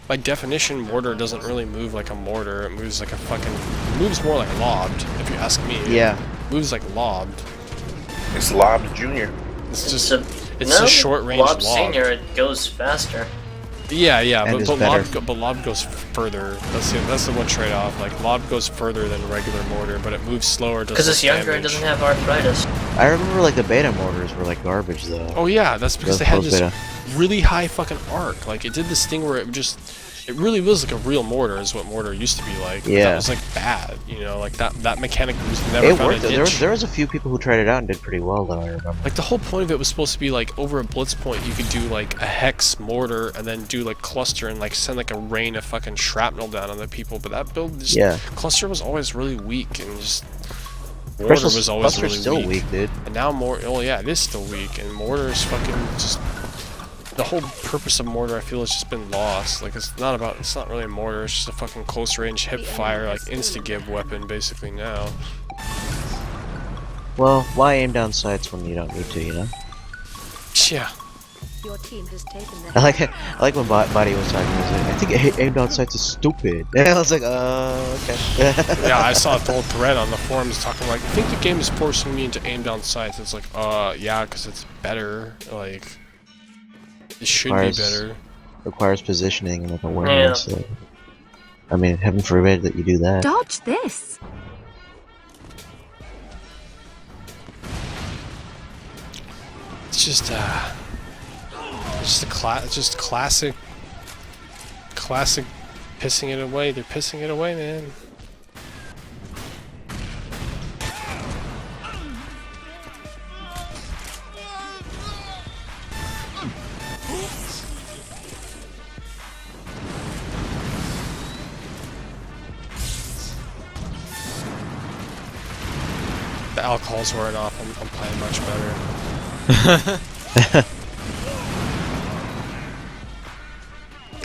by definition, mortar doesn't really move like a mortar. It moves like a fucking. It moves more like lobbed, if you ask me. Yeah. It moves like lobbed. It's Lob Jr. It's just. So, It's just short range Lob lob. Senior, it goes faster. Yeah, And is but better. lob goes further. That's the one trade-off. Like lob goes further than regular mortar, but it moves slower. Because it's younger, it doesn't have arthritis. I remember like the beta mortars were like garbage though. Oh yeah, that's because The they had closed this beta. really high fucking arc. Like it did this thing where it really was like a real mortar, is what mortar used to be like. But Yeah. that was like bad, you know. Like that mechanic was never It found worked. a Though. niche. There was a few people who tried it out and did pretty well though. I remember. Like the whole point of it was supposed to be like over a blitz point you could do like a hex mortar and then do like cluster and like send like a rain of fucking shrapnel down on the people, but that build just Yeah. cluster was always really weak and just mortar Crystal's was always Cluster's really still weak, dude. And now oh yeah, it is still weak and mortar is fucking just the whole purpose of mortar I feel has just been lost. Like it's not really a mortar, it's just a fucking close range hip fire like insta-give weapon basically now. Well, why aim down sights when you don't need to, you know? Yeah. Your team has taken the I like when Body was talking. He was like, I think aim down sights is stupid. And I was like, okay. Yeah, I saw a whole thread on the forums talking like, I think the game is forcing me into aim down sights. It's like, yeah, because it's better. Like, it should be better. Requires positioning and like awareness. Yeah. So, I mean, heaven forbid that you do that. Dodge this. It's just classic pissing it away. They're pissing it away, man. The alcohol's wearing off. I'm playing much better.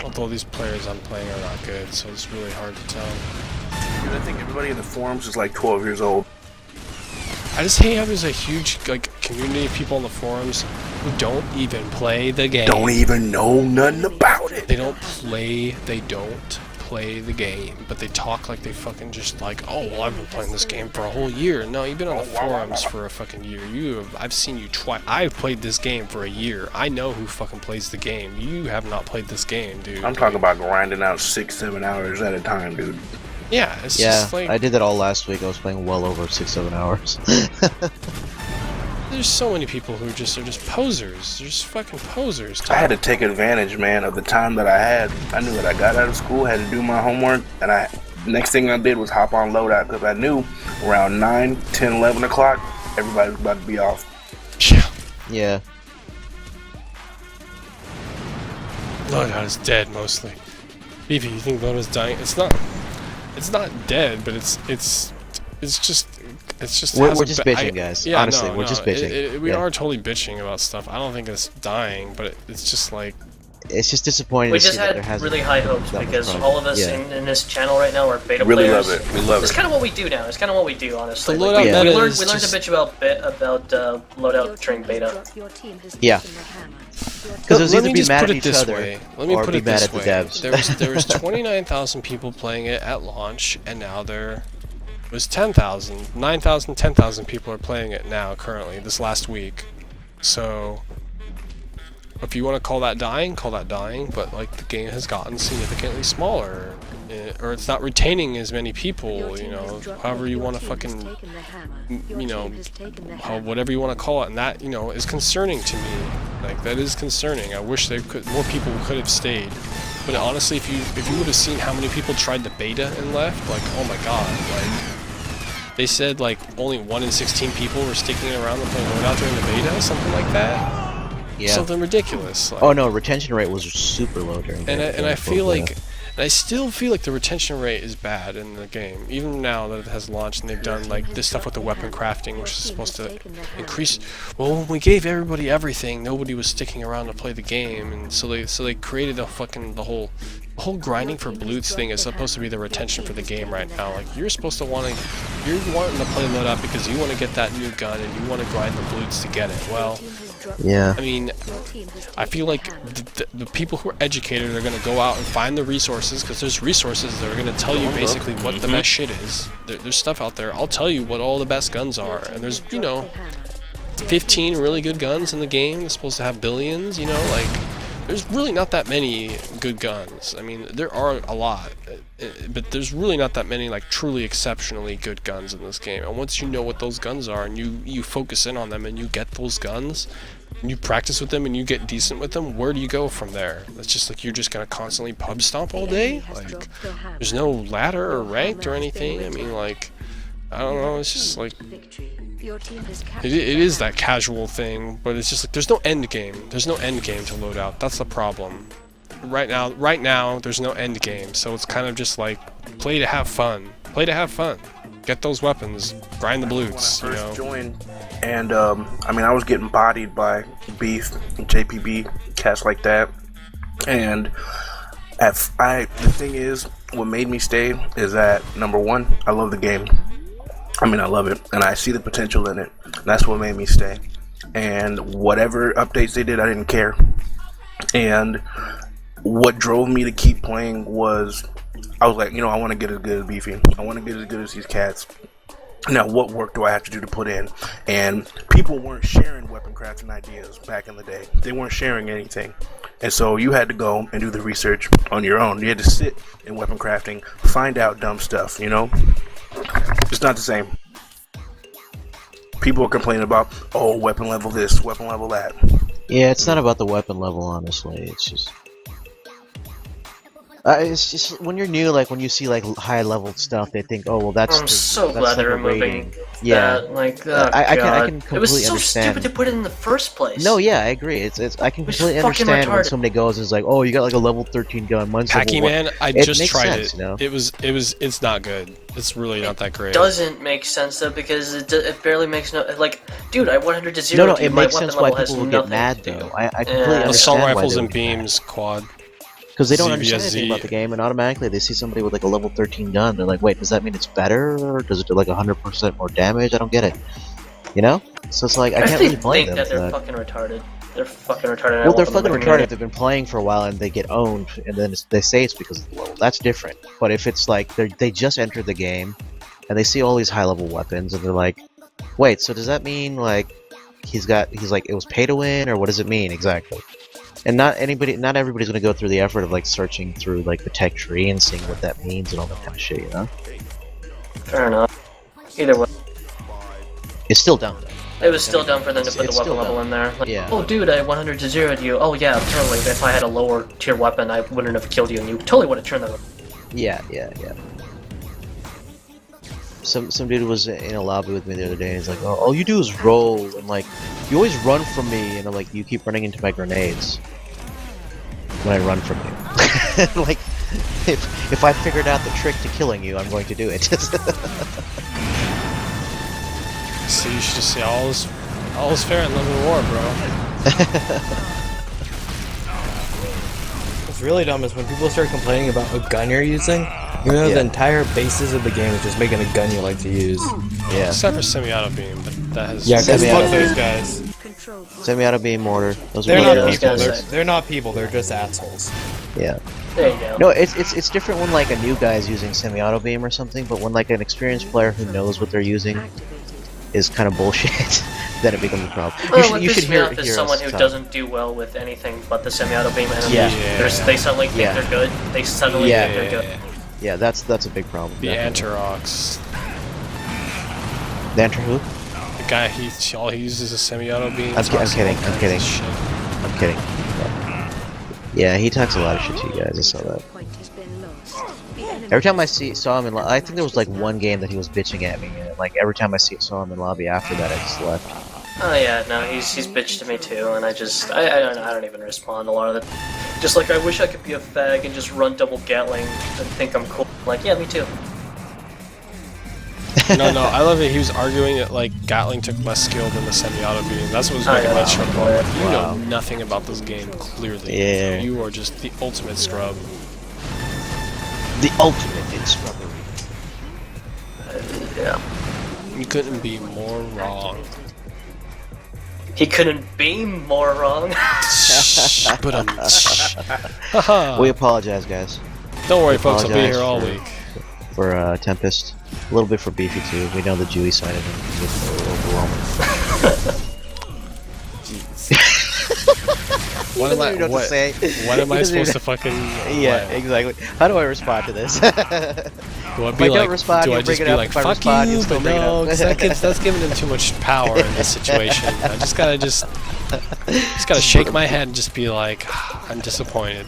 Although these players I'm playing are not good, so it's really hard to tell. Dude, I think everybody in the forums is like 12 years old. I just hate how there's a huge community of people on the forums who don't even play the game. Don't even know nothing about it. They don't play the game, but they talk like they fucking just like, oh, well, I've been playing this game for a whole year. No, you've been on the forums for a fucking year. I've seen you twice. I've played this game for a year. I know who fucking plays the game. You have not played this game, dude. I'm talking about grinding out 6-7 hours at a time, dude. Yeah, it's just like... I did that all last week. I was playing well over 6-7 hours. There's so many people who are just posers. They're just fucking posers. I had to take advantage, man, of the time that I had. I knew that I got out of school, had to do my homework, and next thing I did was hop on Loadout, because I knew around 9, 10, 11 o'clock, everybody was about to be off. Yeah. Loadout is dead, mostly. Beefy, you think Loadout's dying? It's not dead, but it's just we're just bitching, guys. Yeah, honestly, we're just bitching. We are totally bitching about stuff. I don't think it's dying, but it's just like... It's just disappointing. We just had really high hopes because all of us in this channel right now are beta really players. Love it. We love It's it. kind of what we do now. It's kind of what we do, honestly. The Loadout we learned a just... bitch about Loadout during beta. Yeah. Because it was either be mad at each other or be mad at the devs. There was 29,000 people playing it at launch, and now there was 10,000. 9,000, 10,000 people are playing it now, currently, this last week. So... if you want to call that dying, but like the game has gotten significantly smaller, or it's not retaining as many people, you know, however you want to fucking, you know, whatever you want to call it, and that, you know, is concerning to me. Like, that is concerning. I wish more people could have stayed. But honestly, if you would have seen how many people tried the beta and left, like, oh my god, like, they said like only 1 in 16 people were sticking around and playing Loadout during the beta, something like that. Yeah. Something ridiculous. Like, oh no, retention rate was super low during. And I feel like, and I still feel like the retention rate is bad in the game, even now that it has launched and they've done like this stuff with the weapon crafting, which is supposed to increase. Well, when we gave everybody everything, nobody was sticking around to play the game, and so they created the whole grinding for bloots thing is supposed to be the retention for the game right now. Like, you're supposed to you're wanting to play Loadout because you want to get that new gun and you want to grind the bloots to get it. Well, yeah. I mean, I feel like the people who are educated are going to go out and find the resources, because there's resources that are going to tell you basically what the best shit is. There's stuff out there. I'll tell you what all the best guns are, and there's, you know, 15 really good guns in the game. It's supposed to have billions, you know, like... there's really not that many good guns. I mean, there are a lot, but there's really not that many like truly exceptionally good guns in this game. And once you know what those guns are and you focus in on them and you get those guns, and you practice with them and you get decent with them, where do you go from there? It's just like you're just gonna constantly pub stomp all day? Like, there's no ladder or ranked or anything. I mean, like, I don't know, it's just like... It is that casual thing, but it's just like there's no end game. There's no end game to Loadout. That's the problem. Right now, there's no end game, so it's kind of just like play to have fun. Play to have fun. Get those weapons. Grind the bloots. You know. Joined, and I mean, I was getting bodied by Beef, JPB, cats like that, and the thing is, what made me stay is that number one, I love the game. I mean, I love it, and I see the potential in it. That's what made me stay. And whatever updates they did, I didn't care. And what drove me to keep playing was, I was like, I want to get as good as Beefy. I want to get as good as these cats. Now, what work do I have to do to put in? And people weren't sharing weapon crafting ideas back in the day. They weren't sharing anything. And so you had to go and do the research on your own. You had to sit in weapon crafting, find out dumb stuff, It's not the same. People are complaining about, oh, weapon level this, weapon level that. Yeah, it's not about the weapon level, honestly. It's just when you're new, like when you see like high leveled stuff, they think, oh well, that's. I'm so that's glad like they're a removing rating. Yeah, that. Like, I can God. completely It was so understand. stupid to put it in the first place. No, yeah, I agree. It's I can It was completely fucking understand when retarded. somebody goes and is like, oh, you got like a level 13 gun, mine's level Packy 1. Man, I It just makes tried sense, it. It's not good. It's really not that great. Doesn't make sense though because it barely makes no like, dude. I 100 to 0. No, dude, it my makes weapon sense why level has people would nothing get mad to do. though. I completely Yeah. understand Assault why rifles they and would get mad. beams, quad. Because they don't Z understand vs. anything Z. about the game, and automatically they see somebody with like a level 13 gun. They're like, wait, does that mean it's better, or does it do like 100% more damage? I don't get it. So it's like I can't really blame them think that for they're that. fucking retarded. They're fucking retarded. Well, they're fucking retarded if they've been playing for a while and they get owned, and then they say it's because of the level. That's different. But if it's like they just entered the game, and they see all these high level weapons, and they're like, wait, so does that mean like he's like it was pay to win, or what does it mean exactly? And not everybody's gonna go through the effort of like searching through like the tech tree and seeing what that means and all that kind of shit, Fair enough. Either way, It's still dumb. it was still dumb for them to It's put the still weapon level dumb. in there. Like, Yeah. oh, dude, I 100 to 0 you. Oh yeah, totally. If I had a lower tier weapon, I wouldn't have killed you, and you totally would have turned that. Yeah. Some dude was in a lobby with me the other day, and he's like, oh, all you do is roll, and like, you always run from me, and I'm like, you keep running into my grenades when I run from you. Like, if I figured out the trick to killing you, I'm going to do it. See, you should just say all is fair in love and war, bro. What's really dumb is when people start complaining about a gun you're using, even though the entire basis of the game is just making a gun you like to use. Yeah. Except for semi-auto beam, but that has. Yeah, because Semi-auto fuck those guys. Semi-auto beam mortar. Those They're are not good. people. guys. They're not people. They're just assholes. Yeah. There you go. No, it's different when like a new guy's using semi-auto beam or something, but when like an experienced player who knows what they're using is kind of bullshit, then it becomes a problem. Well, what you should pisses me hear off is someone us who talk. doesn't do well with anything but the semi-auto beam enemies. Yeah. They suddenly think Yeah. they're good. They suddenly Yeah. think they're good. Yeah, that's a big problem. The definitely. Antarox. The Enter who? The guy, all he uses is semi-auto beam. I'm kidding. Shit. I'm kidding. Yeah, he talks a lot of shit to you guys. I saw that. Point has been lost. The enemy Every time I saw him in lobby, I think there was like one game that he was bitching at me, and like every time I saw him in lobby after that, I just left. Oh yeah, no, he's bitched to me too, and I don't even respond a lot of the. Just like I wish I could be a fag and just run double Gatling and think I'm cool. Like yeah, me too. No, I love it. He was arguing that like Gatling took less skill than the semi-auto beam. That's what was making my trouble. You know nothing about this game, clearly. Yeah. You are just the ultimate scrub. The ultimate in scrubbery. Yeah. You couldn't be more wrong. He couldn't be more wrong. But We apologize, guys, don't worry, folks. I'll be apologize here all for- week. for Tempest. A little bit for Beefy too. We know the Jewy side of him is a little overwhelming. What am I? He doesn't even know what to say. What am He I doesn't supposed even- to fucking? Yeah, what? exactly. How do I respond to this? Do I If be I like? don't respond, do you I bring just it be up. like, If I "Fuck respond, you you"? still But bring it no, up. 'cause that's giving him too much power in this situation. I just gotta shake my head and just be like, I'm disappointed.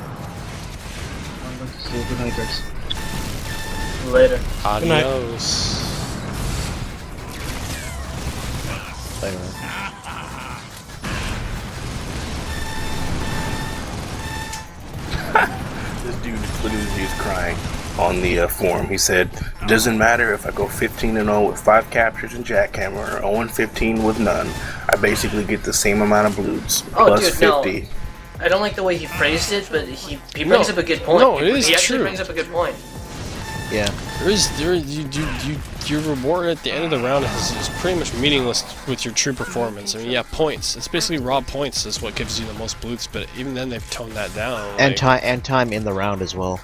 I'm going to say good night, guys. Later. night. Adios. Later, man. This dude literally is crying on the forum. He said, "Doesn't matter if I go 15-0 with 5 captures and jackhammer, or 0-15 with none. I basically get the same amount of blues, Oh, plus dude, no. 50." I don't like the way he phrased it, but he brings up a good point. no, it is he actually true. brings up a good point. Yeah. Your reward at the end of the round is pretty much meaningless with your true performance. I mean, yeah, points. It's basically raw points is what gives you the most blutes, but even then they've toned that down. And time in the round as well.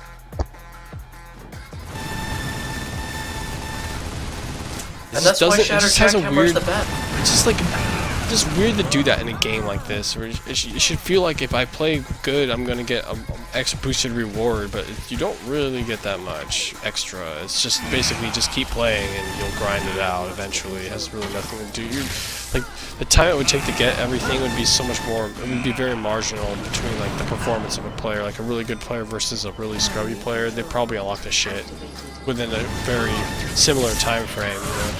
And that's why Shattered Jackhammer's the best. It's just like, just weird to do that in a game like this, where it should feel like if I play good, I'm gonna get an extra boosted reward, but you don't really get that much extra. It's just basically just keep playing and you'll grind it out eventually. It has really nothing to do. Like the time it would take to get everything would be so much more. It would be very marginal between like the performance of a player, like a really good player versus a really scrubby player. They probably unlock the shit within a very similar time frame. You know?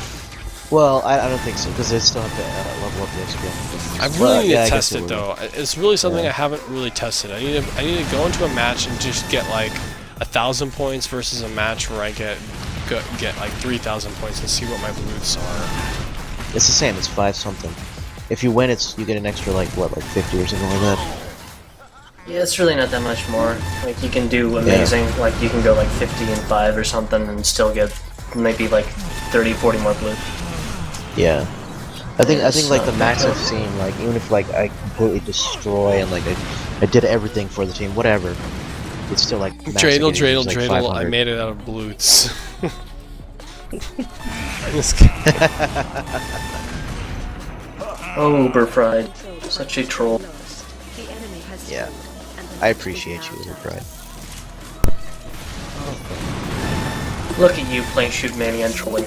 Well, I don't think so, because they still have to level up the XP. I really need to test it though. It's really something I haven't really tested. I need to go into a match and just get like 1,000 points versus a match where I get like 3,000 points and see what my blutes are. It's the same. It's 5 something. If you win, you get an extra like 50 or something like that. Yeah, it's really not that much more. Like you can do amazing. Yeah. Like you can go like 50 and 5 or something and still get maybe like 30, 40 more blutes. Yeah, I think like the max I've seen, like even if like I completely destroy and like I did everything for the team, whatever, it's still like dreidel, I made it out of blutes. This game. Oh, Uberpride, such a troll. Yeah, I appreciate you, Uberpride. Look at you playing Shoot Mania and trolling.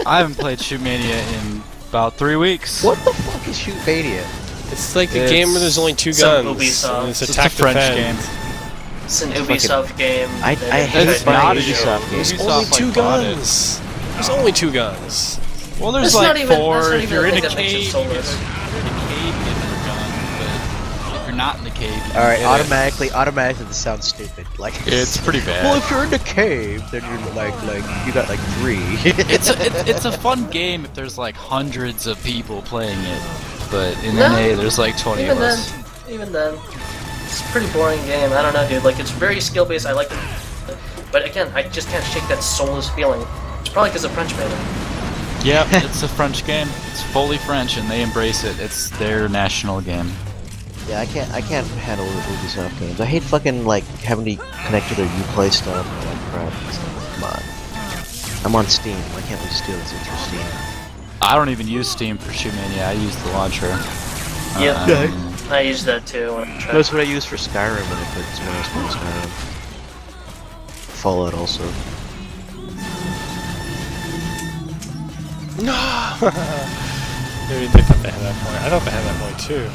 I haven't played Shoot Mania in about 3 weeks. What the fuck is Shoot Mania? It's like a game where there's only 2 guns. Ubisoft. It's a French game. It's an Ubisoft game. I hate it's not a Ubisoft game. There's only 2 guns. There's only 2 guns. Well, there's like 4. If you're in a cave, you get a gun, but if you're not in the cave, you alright, automatically this sounds stupid. Like it's pretty bad. Well, if you're in the cave, then you're like you got like 3. it's a fun game if there's like hundreds of people playing it, but in NA there's like 20 of us. Even then, it's a pretty boring game. I don't know, dude. Like it's very skill based. I like it, but again, I just can't shake that soulless feeling. It's probably because the French made it. Yep, it's a French game. It's fully French, and they embrace it. It's their national game. Yeah, I can't handle Ubisoft games. I hate fucking like having to connect to their Uplay stuff and like crap. Come on. I'm on Steam. Why can't we steal this through Steam? I don't even use Steam for Shoot Mania. I use the launcher. Yeah, I use that too. That's what I use for Skyrim when I was playing Skyrim. Fallout also. No. Maybe they thought they had that point. I thought they had that point too.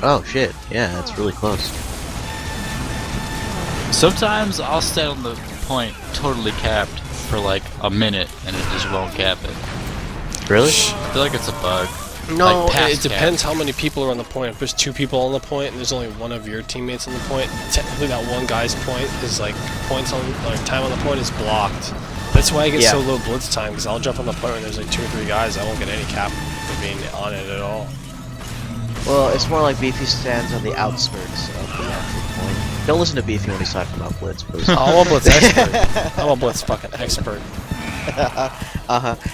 Oh shit, yeah, that's really close. Sometimes I'll stay on the point totally capped for like a minute and it just won't cap it. Really? I feel like it's a bug. No, like it depends how many people are on the point. If there's 2 people on the point and there's only one of your teammates on the point, technically that one guy's point is like time on the point is blocked. That's why I get so low blitz time, because I'll jump on the point when there's like 2 or 3 guys. I won't get any cap for being on it at all. Well, it's more like Beefy stands on the outskirts of the actual point. Don't listen to Beefy when he's talking about blitz, please. I'm a blitz expert. I'm a blitz fucking expert.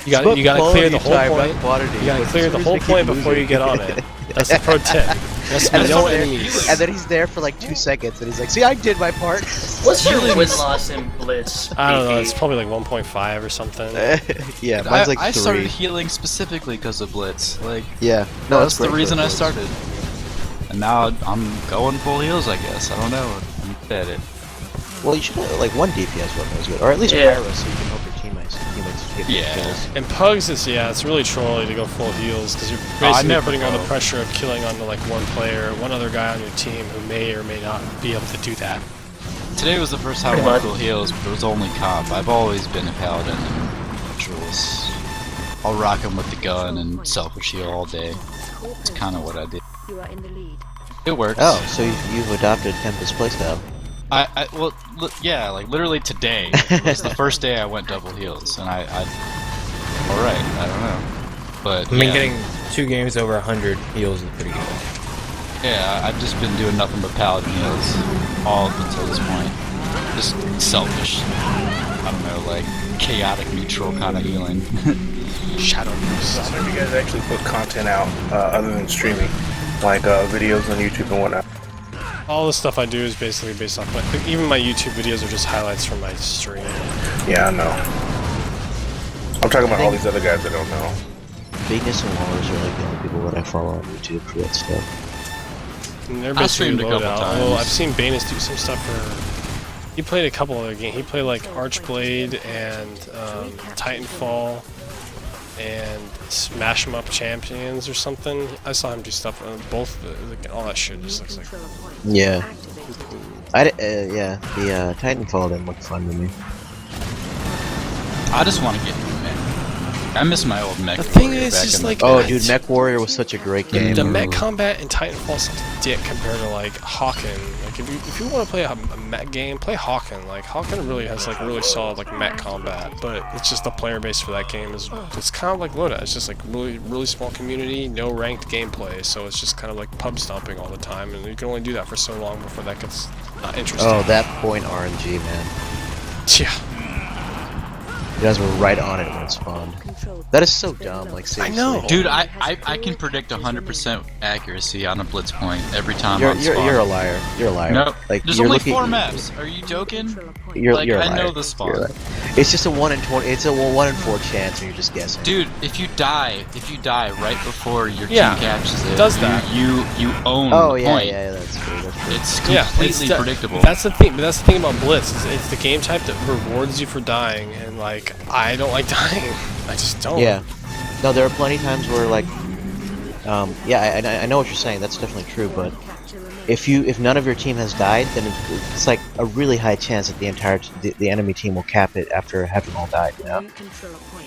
You gotta clear the whole point. You gotta clear the whole point before you get on it. That's the pro tip. That's no enemies. And then he's there for like 2 seconds, and he's like, "See, I did my part." What's your win-loss in Blitz? I don't know. It's probably like 1.5 or something. Yeah, mine's like 3. I started healing specifically because of Blitz. Like, yeah, no, that's the reason I started. And now I'm going full heals, I guess. I don't know. I'm at it. Well, you should have like 1 DPS weapon is good, or at least Pyro, so you can help your teammates get kills. And Pugs is it's really trolly to go full heals because you're basically putting on the pressure of killing onto like one player, one other guy on your team who may or may not be able to do that. Today was the first time I went full heals, but it was only comp. I've always been a paladin and Jules. I'll rock him with the gun and selfish heal all day. It's kind of what I did. You are in the lead. It works. Oh, so you've adopted Tempest playstyle. Well, yeah, like literally today was the first day I went double heals, and alright, I don't know. But I've been getting 2 games over 100 heals is pretty good. Yeah, I've just been doing nothing but paladin heals all up until this point. Just selfish. I don't know, like chaotic neutral kind of healing. Shadow Boost. How do you guys actually put content out other than streaming, like videos on YouTube and whatnot? All the stuff I do is basically based off like even my YouTube videos are just highlights from my stream. Yeah, I know. I'm talking about all these other guys that don't know. Venus and Wallers are like the only people that I follow on YouTube for that stuff. And they're I basically streamed a couple Loadout. times. Well, I've seen Banus do some stuff for. He played a couple other games. He played like Archblade and Titanfall and Smash 'em Up Champions or something. I saw him do stuff on both. All that shit just looks like. Yeah. Yeah, the Titanfall didn't look fun to me. I just want to get new mech. I miss my old mech. The thing warrior is, back just in the- like Oh, dude, Mech Warrior was such a great game. the mech combat in Titanfall is dick compared to like Hawken. Like if you want to play a mech game, play Hawken. Like Hawken really has like really solid like mech combat, but it's just the player base for that game is it's kind of like Loadout. It's just like really small community, no ranked gameplay, so it's just kind of like pub stomping all the time, and you can only do that for so long before that gets not interesting. Oh, that point RNG, man. Yeah. You guys were right on it when it spawned. That is so dumb, like seriously. know. Dude, I can predict 100% accuracy on a blitz point every time You're on spawn. a liar. You're a liar. No, Like there's you're only looking, 4 maps. Are you joking? You're Like, a I liar. know the spawn. You're a liar. It's just a 1 in 20. It's a 1 in 4 chance, and you're just guessing. Dude, if you die right before your Yeah, team captures it, does that. you own Oh the yeah, point. yeah, that's true. That's true. It's Yeah, completely it's predictable. That's the thing. But that's the thing about Blitz. It's the game type that rewards you for dying, and like I don't like dying. I just don't. Yeah. No, there are plenty of times where like, yeah, I know what you're saying. That's definitely true. But if none of your team has died, then it's like a really high chance that the enemy team will cap it after having all died. You know?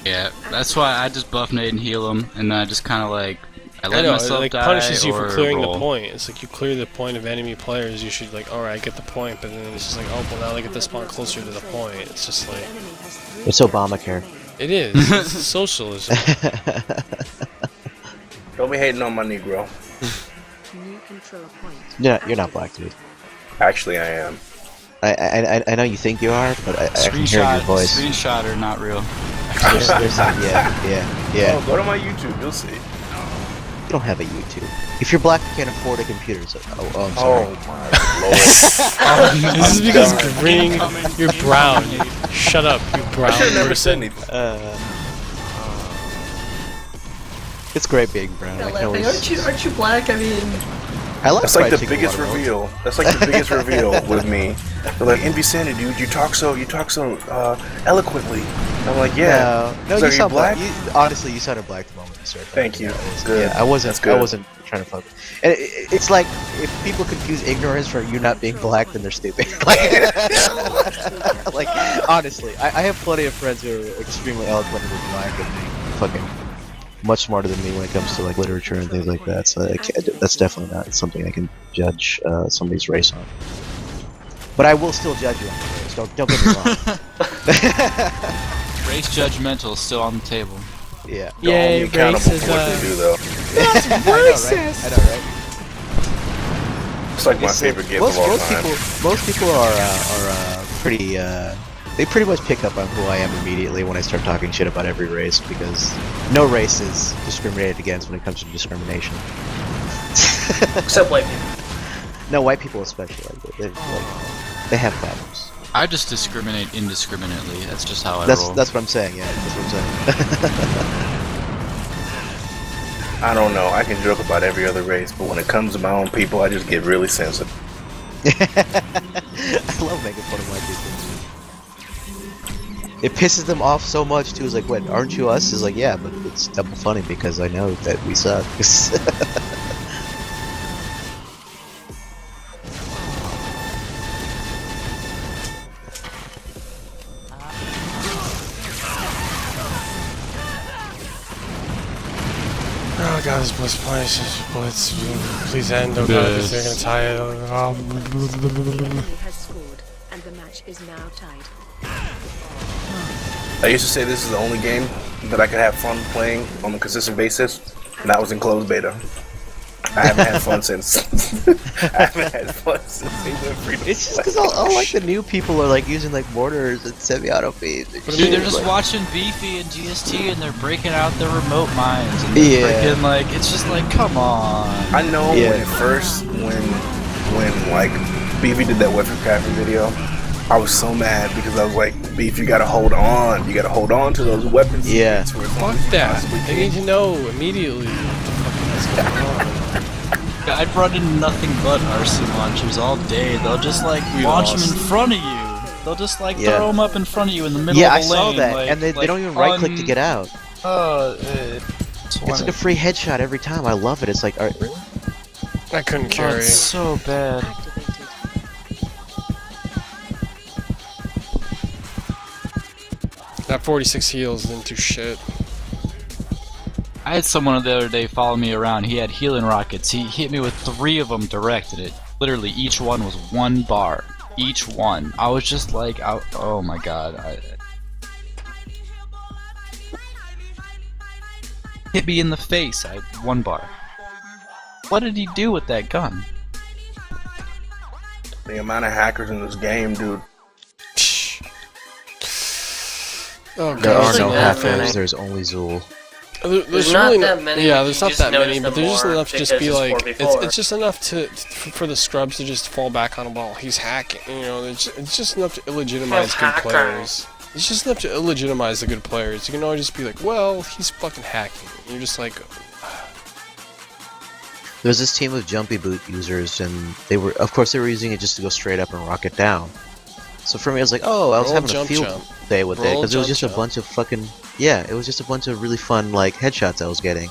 Yeah, that's why I just buff nade and heal them, and then I just kind of like I let know, myself it like die punishes you for or clearing roll. the point. It's like you clear the point of enemy players. You should like, all right, get the point, but then it's just like, oh, well, now they get to spawn closer to the point. It's just like It's Obamacare. it is. It's socialism. Don't be hating on my Negro. You're not black, dude. Actually, I am. I know you think you are, but I can hear your voice. Screenshot or not real. Yeah. Oh, go to my YouTube. You'll see. You don't have a YouTube. If you're black, you can't afford a computer. So, I'm sorry. Oh my lord. This is because green, you're brown. Shut up, you brown I should have never said person. anything. It's great being brown. I can always... Aren't you black? I mean, I like That's like the fried chicken biggest watermelon. reveal. That's like the biggest reveal with me. They're like, Envy Sandy, dude, you talk so eloquently. And I'm like, yeah. No, So you are sound black? Honestly, you sounded black the moment you started. Thank you. Yeah, it was- Good. Yeah, I wasn't. That's good. I wasn't trying to fuck. And it's like if people confuse ignorance for you not being black, then they're stupid. Like honestly, I have plenty of friends who are extremely eloquent and black and fucking much smarter than me when it comes to like literature and things like that. So that's definitely not something I can judge somebody's race on. But I will still judge you on your race. Don't get me wrong. Race judgmental is still on the table. Yeah. Don't hold me accountable for what they do, though. I know, right? It's like my favorite game of all time. Most people are pretty. They pretty much pick up on who I am immediately when I start talking shit about every race because no race is discriminated against when it comes to discrimination. except white people. No, white people especially. They have problems. I just discriminate indiscriminately. That's just how I That's roll. what I'm saying. Yeah, that's what I'm saying. I don't know. I can joke about every other race, but when it comes to my own people, I just get really sensitive. I love making fun of white people. It pisses them off so much too. It's like, what? Aren't you us? It's like, yeah, but it's double funny because I know that we suck. Oh god, this Blitz place is Blitz. Please end. Oh god, Yes. they're gonna tie it. Oh. has scored, and the match is now tied. I used to say this is the only game that I could have fun playing on a consistent basis. And that was in closed beta. I haven't had fun since. I haven't had fun since he went free to It's just play. because all like the new people are like using like mortars and semi-auto beams. Dude, they're just watching Beefy and GST and they're breaking out their remote mines and Yeah. they're freaking like, it's just like, come on. I know Yeah. when like Beefy did that weapon crafting video, I was so mad because I was like, Beef, you gotta hold on. You gotta hold on to those weapons. Yeah. It's where it's Fuck only that. possibly They need to know immediately what the fuck is going on. I've run into nothing but RC launchers all day. They'll just like We launch lost. them in front of you. They'll just like Yeah. throw them up in front of you in the middle Yeah, I of the saw lane. that, like, and they don't even right click to get out. It's like a free headshot every time. I love it. It's like, I couldn't Oh, carry. it's so bad. That 46 heals didn't do shit. I had someone the other day follow me around. He had healing rockets. He hit me with 3 of them direct, and it literally each one was 1 bar. Each one. I was just like, oh my god. Hit me in the face. I had 1 bar. What did he do with that gun? the amount of hackers in this game, dude. Oh There are god. no that hackers, many. there's only Zool. There's not really that many, Yeah, but there's you not just that many, notice but them there's just more enough to just because be it's like, 4v4. it's just enough for the scrubs to just fall back on, well, he's hacking. You know, it's just enough to illegitimize He's good hacking. players. It's just enough to illegitimize the good players. You can always just be like, well, he's fucking hacking. And you're just like, There was this team of Jumpy Boot users, and they were, of course, they were using it just to go straight up and rock it down. So for me, I was like, oh, I was Roll having a jump field jump. day with it, Roll because it was jump just a jump. bunch of fucking, yeah, it was just a bunch of really fun, like, headshots I was getting.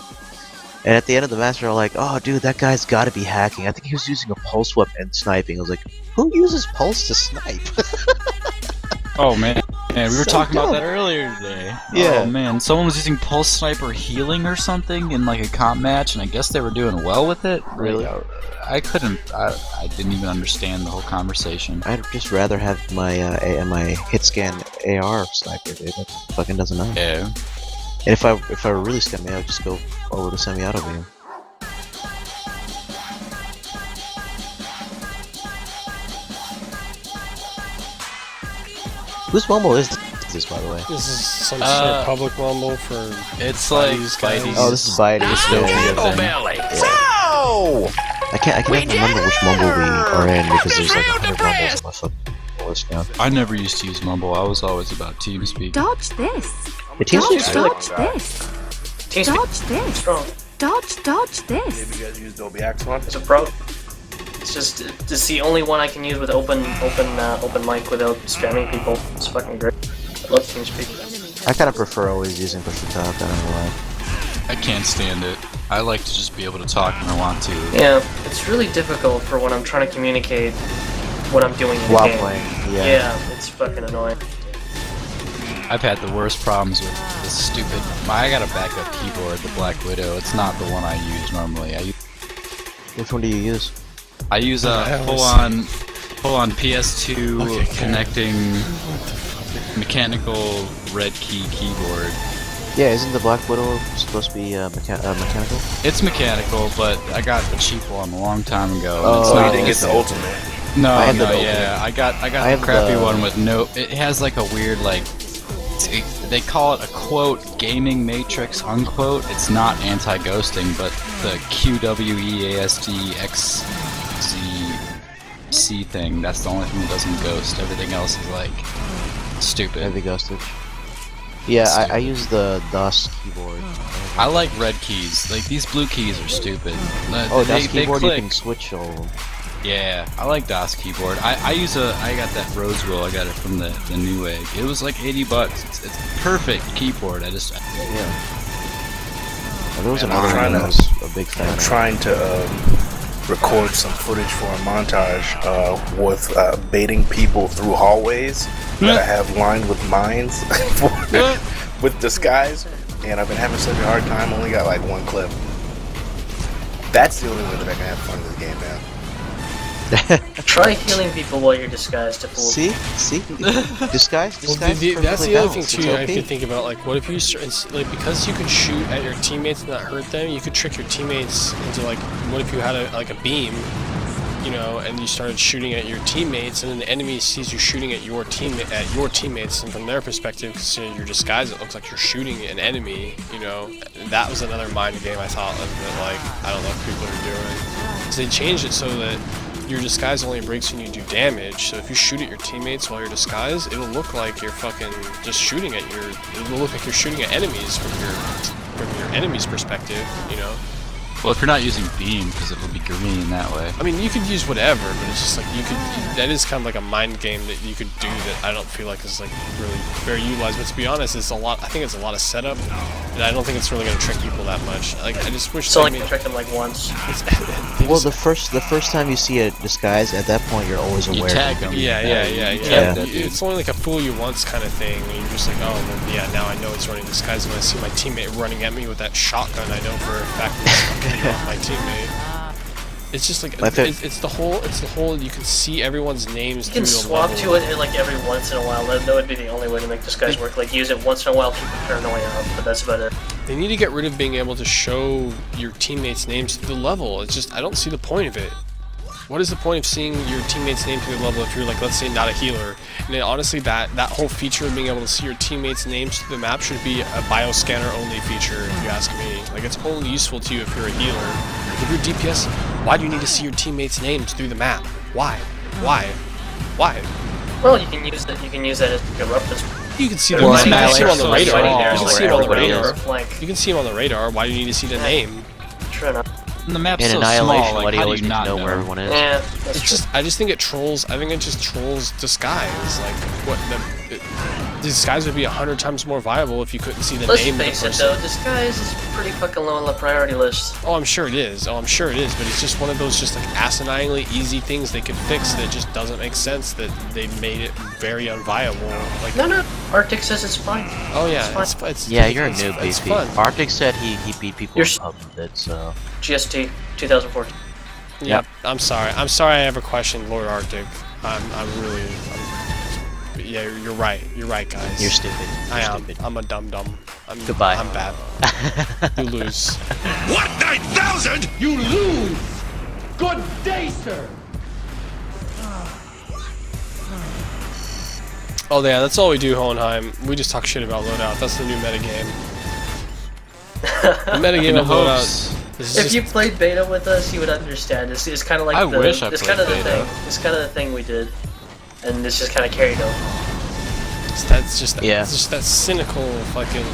And at the end of the match, they're all like, oh, dude, that guy's gotta be hacking. I think he was using a pulse weapon and sniping. I was like, who uses pulse to snipe? Oh man, we were So talking about dumb. that earlier today. Yeah. Oh man, someone was using pulse sniper healing or something in like a comp match, and I guess they were doing well with it. Really? Like, I couldn't. I didn't even understand the whole conversation. I'd just rather have my my hit scan AR sniper, dude. That fucking doesn't know. Yeah. And if I were really scummy, I would just go over to semi-auto beam. Whose mumble is this, by the way? this is some sort of public mumble for It's like these guys. Oh, this is Bitey. It's still Yeah. belly. I can't remember which mumble we are in because there's like 100 mumbles on my fucking list now. I never used to use Mumble. I was always about TeamSpeak. Dodge this. The team Dodge, speaks really dodge this. Team Dodge this. strong. Dodge Maybe this. you guys use Dolby Axon? It's a pro. It's just it's the only one I can use with open mic without spamming people. It's fucking great. I love TeamSpeak. I kind of prefer always using push to talk. I don't know why. I can't stand it. I like to just be able to talk when I want to. Yeah, it's really difficult for when I'm trying to communicate what I'm doing in the While game. playing, yeah. Yeah, it's fucking annoying. I've had the worst problems with this stupid. I got a backup keyboard, the Black Widow. It's not the one I use normally. Which one do you use? I use a I always- full-on PS2 Okay, okay. connecting mechanical red key keyboard. Yeah, isn't the Black Widow supposed to be mechanical? It's mechanical, but I got the cheap one a long time ago. Oh, it's So you not didn't get this- the ultimate. No, I have the no, ultimate. yeah, I got I the have crappy the- one with no. It has like a weird like. They call it a quote gaming matrix unquote. It's not anti-ghosting, but the QWEASDXZC thing. That's the only thing that doesn't ghost. Everything else is like stupid. Heavy ghostage. Yeah, I use the DOS keyboard. I like red keys. Like these blue keys are stupid. Oh, They- DOS they keyboard, you click. can switch all of them. Yeah, I like DOS keyboard. I got that Rose Wheel. I got it from the New Egg. It was like $80. It's perfect keyboard. Yeah. And there was Man, I'm another trying one I to- was a big fan I'm of. trying to record some footage for a montage with baiting people through hallways that I have lined with mines with disguise, and I've been having such a hard time. Only got like one clip. That's the only way that I can have fun in this game, man. Try healing people while you're disguised to fool. See? Disguise? Well, that's the other thing too. I could think about, like, what if you like, because you could shoot at your teammates and not hurt them, you could trick your teammates into, like, what if you had a beam, you know, and you started shooting at your teammates, and then the enemy sees you shooting at your teammates, and from their perspective, because you're disguised, it looks like you're shooting an enemy, you know. That was another mind game I thought of that, like, I don't know if people are doing. So they changed it so that your disguise only breaks when you do damage, so if you shoot at your teammates while you're disguised, it'll look like you're fucking just shooting at it'll look like you're shooting at enemies from your enemy's perspective, you know? Well, if you're not using beam, because it will be green that way. I mean, you could use whatever, but it's just like that is kind of like a mind game that you could do that I don't feel like is like really very utilized. But to be honest, it's a lot. I think it's a lot of setup, and I don't think it's really going to trick people that much. Like, I just wish. So like, trick them like once. Well, the first time you see a disguise, at that point you're always aware. You tag them. Yeah. It's only like a fool you once kind of thing. And you're just like, oh, well, yeah, now I know it's running disguise. When I see my teammate running at me with that shotgun, I know for a fact that my teammate. It's just like it's the whole. You can see everyone's names. You can swap to it like every once in a while. That would be the only way to make disguise work. Like use it once in a while, keep it paranoia out, but that's about it. They need to get rid of being able to show your teammates' names to the level. It's just I don't see the point of it. What is the point of seeing your teammates' name to the level if you're like, let's say, not a healer? And then honestly, that whole feature of being able to see your teammates' names to the map should be a bioscanner only feature, if you ask me. Like, it's only useful to you if you're a healer. If you're DPS, why do you need to see your teammates' names through the map? Why? Well, you can use that. You can use that as a reference. You can see them. You can see them on the radar. You can see them on the radar. You can see them on the radar. Why do you need to see the name? True enough. And the map's In so Annihilation, small, why like, do you how do always you need to not know where everyone is? Yeah, that's It's true. just, I just think it trolls. I think it just trolls disguise. Like, what disguise would be 100 times more viable if you couldn't see the Let's name of the face it, person. though, disguise is pretty fucking low on the priority list. Oh, I'm sure it is. But it's just one of those just like asininely easy things they could fix that just doesn't make sense. That they made it very unviable. Like, No. Arctic says it's fine. oh yeah, It's Yeah, you're a it's- noob, it's BP. fun. Arctic said he beat people in pub with it, so. GST 2014. Yep. I'm sorry. I ever questioned Lord Arctic. Yeah, you're right. You're right, guys. You're stupid. I You're am. stupid. I'm a dum-dum. Goodbye. I'm bad. You lose. What 9,000? You lose! Good day, sir! Oh yeah, that's all we do, Hohenheim. We just talk shit about Loadout. That's the new metagame. The metagame of Loadout is If just... you played beta with us, you would understand. It's kind of like I wish I it's played kind of the beta. thing. It's kind of the thing we did, and it's just kind of carried over. That's just Yeah. it's just that cynical fucking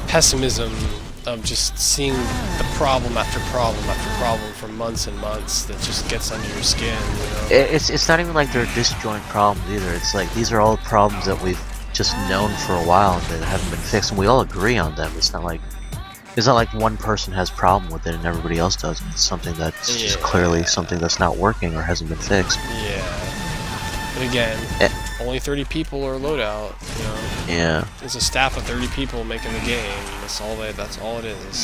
pessimism of just seeing the problem after problem after problem for months and months that just gets under your skin, you know? It's not even like they're disjoint problems either. It's like these are all problems that we've just known for a while and that haven't been fixed, and we all agree on them. It's not like one person has a problem with it and everybody else doesn't. It's something that's just clearly something that's not working or hasn't been fixed. Yeah. But again, only 30 people are Loadout, you know? Yeah. It's a staff of 30 people making the game. That's all it is.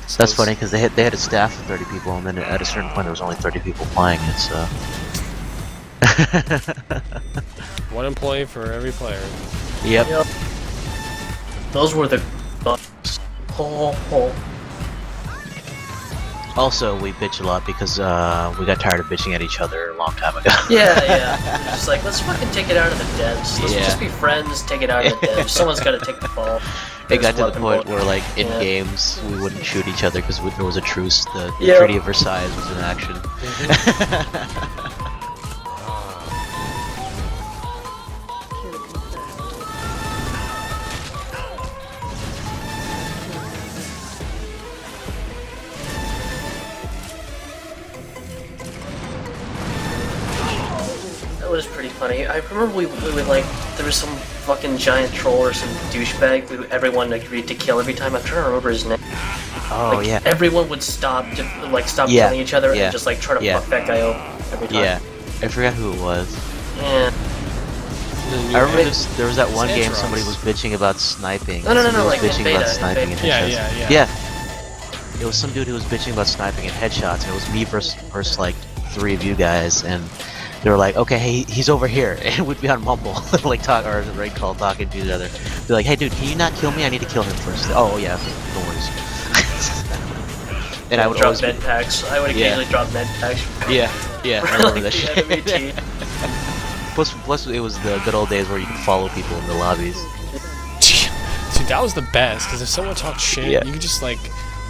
So That's funny because they had a staff of 30 people, and then at a certain point there was only 30 people playing it. So. One employee for every player. Yep. Those were the bugs. Oh. Also, we bitch a lot because we got tired of bitching at each other a long time ago. Yeah. Just like, let's fucking take it out of the devs. Let's Yeah. just be friends, take it out of the devs. Someone's got to take the fall. It got to the Weapon point bull. where, like, in Yeah. games, we wouldn't shoot each other because there was a truce. The Yeah. Treaty of Versailles was in action. That was pretty funny. I remember we would like, there was some fucking giant troll or some douchebag who everyone agreed to kill every time. I'm trying to remember his name. Oh, Like, yeah. Everyone would stop Yeah, killing each other yeah, and just like try to yeah. fuck that guy up every time. Yeah. I forgot who it was. Yeah. I remember there was that one It's game Antrox. somebody was bitching about sniping. No, Somebody was like in bitching beta, about in sniping and beta. headshots. Yeah. It was some dude who was bitching about sniping and headshots, and it was me versus like 3 of you guys, and they were like, okay, hey, he's over here, and we'd be on Mumble, like talk or the raid call, talking to each other. Be like, hey, dude, can you not kill me? I need to kill him first. Oh yeah, no worries. And I would drop always med packs. I would occasionally drop med packs. yeah, I remember that shit. Enemy team. Plus, it was the good old days where you could follow people in the lobbies. Dude, that was the best, because if someone talked shit, Yeah. you could just like,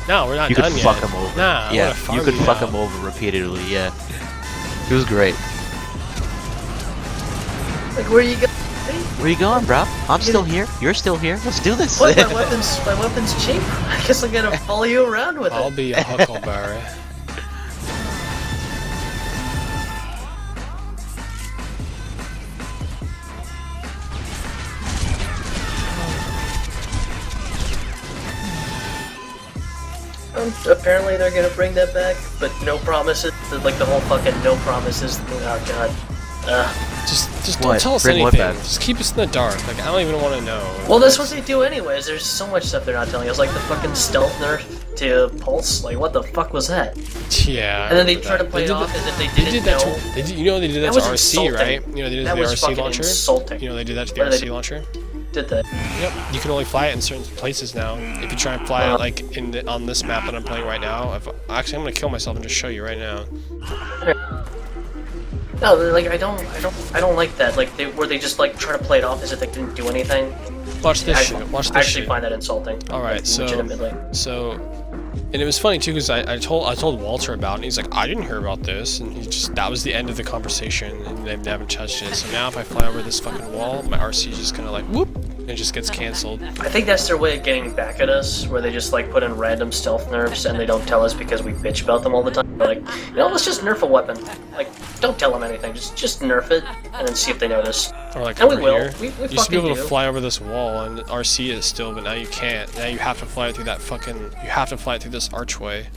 no, we're not You done could yet. fuck them over. Nah, I yeah, wanna farm you could fuck out. them over repeatedly. Yeah, it was great. Like, where you go? Where you going, bro? I'm still here. You're still here. Let's do this. What? My weapon's cheap. I guess I gotta follow you around with I'll it. be a huckleberry. Apparently they're gonna bring that back, but no promises. Like the whole fucking no promises thing. Oh god. Just What? don't tell us Bring what anything. back? Just keep us in the dark. Like, I don't even want to know. Well, that's what they do anyways. There's so much stuff they're not telling us, like the fucking stealth nerf to Pulse. Like, what the fuck was that? Yeah. And then they I try to remember play it that. off as if they They didn't did that know. to, they did, you know they did that, That to was RC, insulting. right? You know they did That that to was the RC fucking launcher? insulting. You know they did that to the What did RC they- launcher? Did that? Yep. You can only fly it in certain places now. If you try and fly it like on this map that I'm playing right now, actually I'm gonna kill myself and just show you right now. No, like I don't like that. Like where they just like try to play it off as if they didn't do anything. Watch this I, shit. Watch this I actually shit. find that insulting. Alright, like, so legitimately. and it was funny too because I told Walter about it and he's like, I didn't hear about this, and that was the end of the conversation and they haven't touched it. So now if I fly over this fucking wall, my RC is just gonna like whoop and it just gets cancelled. I think that's their way of getting back at us, where they just like put in random stealth nerfs and they don't tell us because we bitch about them all the time. They're like, you know, let's just nerf a weapon. Like, don't tell them anything. Just nerf it and then see if they notice. Or like And we over will. here. We You used to be fucking able do. to fly over this wall and RC it still, but now you can't. Now you have to fly it through that fucking. You have to fly it through this archway.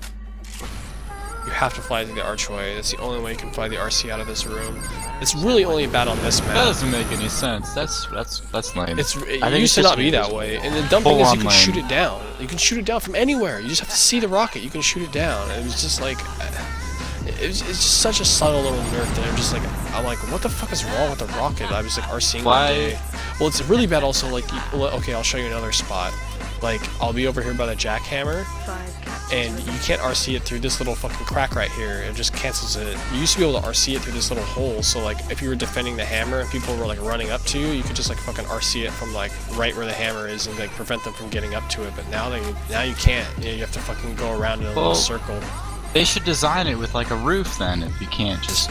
You have to fly it through the archway. That's the only way you can fly the RC out of this room. It's really only bad on this That map. doesn't make any sense. That's lame. It I think used it's to just not be that way. And the dumb thing is you can full-on shoot lame. it down. You can shoot it down from anywhere. You just have to see the rocket. You can shoot it down. And it was just like. It's just such a subtle little nerf that I'm like, what the fuck is wrong with the rocket? I was like RCing one day. Well, it's really bad also, like, okay, I'll show you another spot. Like, I'll be over here by the jackhammer, and you can't RC it through this little fucking crack right here. It just cancels it. You used to be able to RC it through this little hole, so like, if you were defending the hammer and people were like running up to you, you could just like fucking RC it from like right where the hammer is and like prevent them from getting up to it. But now you can't. You have to fucking go around in a little circle. They should design it with like a roof then, if you can't just.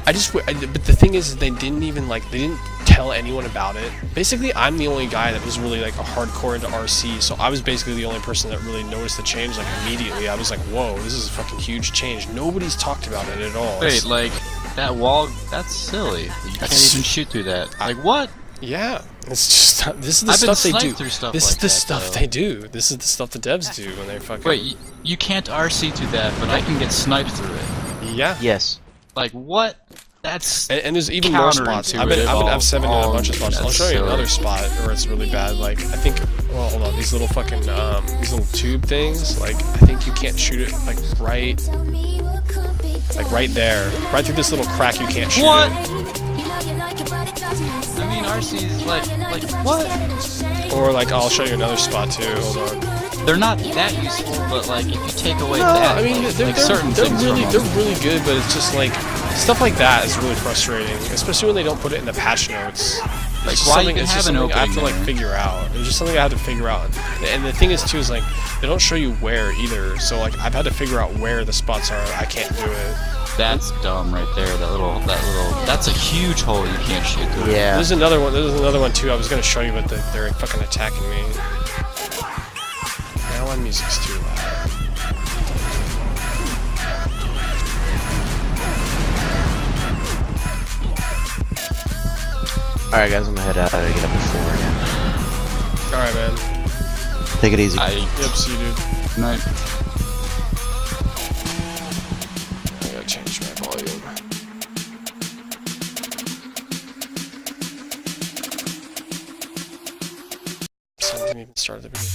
But the thing is, they didn't even they didn't tell anyone about it. Basically, I'm the only guy that was really like a hardcore into RC, so I was basically the only person that really noticed the change like immediately. I was like, whoa, this is a fucking huge change. Nobody's talked about it at all. Wait, like that wall? That's silly. You can't even shoot through that. Like what? Yeah, it's just this is the I've been stuff they do. sniped through stuff This like is the that, stuff though. they do. This is the stuff the devs do when they fucking. Wait, you can't RC through that, but I can get sniped through it. Yeah. Yes. Like what? That's and there's even more spots. I've been F7 in a bunch of spots. I'll show you another spot where it's really bad. Like I think, well, hold on, these little fucking these little tube things. Like I think you can't shoot it like right there, right through this little crack. You can't shoot What? it. I mean, RC is like what? Or like I'll show you another spot too. Hold on. They're not that useful, but like if you take away No, that, I mean like, they're certain things from them. they're really good, but it's just like stuff like that is really frustrating, especially when they don't put it in the patch notes. Like It's just why something, even it's have just an something I have to opening like there? figure out. It's just something I have to figure out. And the thing is too is like they don't show you where either. So like I've had to figure out where the spots are. I can't do it. That's dumb right there. That little. That's a huge hole you can't shoot through. Yeah. There's another one too. I was gonna show you, but they're fucking attacking me. Now my music's too loud. Alright, guys, I'm gonna head out. I gotta get up at 4 again. All right, man. Take it easy. Yep, see you, dude. Night. I gotta change my volume. So I didn't even start at the beginning.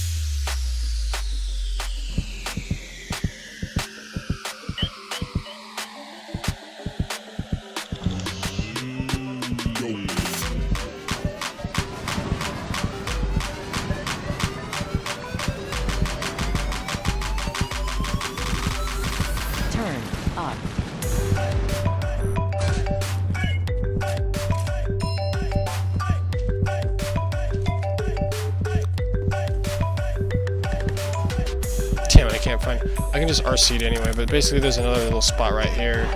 can't find. I can just RC it anyway, but basically there's another little spot right here,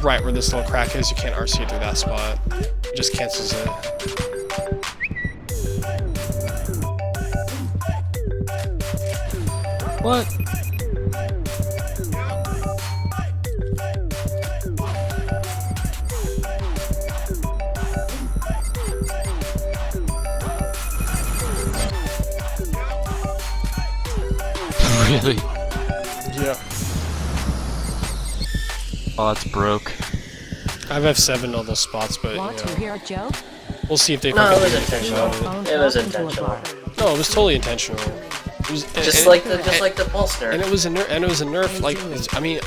right where this little crack is. You can't RC it through that spot. It just cancels it. What? Really? Yeah. Oh, that's broke. I have F7 on those spots, but Want to hear a joke? we'll see if they No, it fucking was do anything intentional. about it. It was intentional. No, it was totally intentional. It was, Just like the pulse nerf. And it was a nerf. Like, I mean,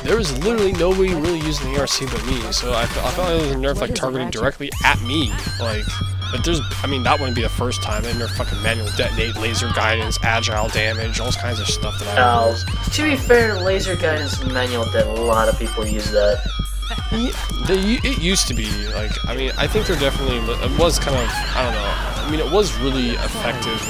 there was literally nobody really using the ERC but me. So I felt like it was a nerf like targeted directly at me. Like, but I mean, that wouldn't be the first time. They nerf fucking manual detonate, laser guidance, agile damage, all kinds of stuff that I use. To be fair, laser guidance and manual dead, a lot of people use that. It used to be, like, I mean, I think they're definitely, it was kind of, I don't know, I mean, it was really effective,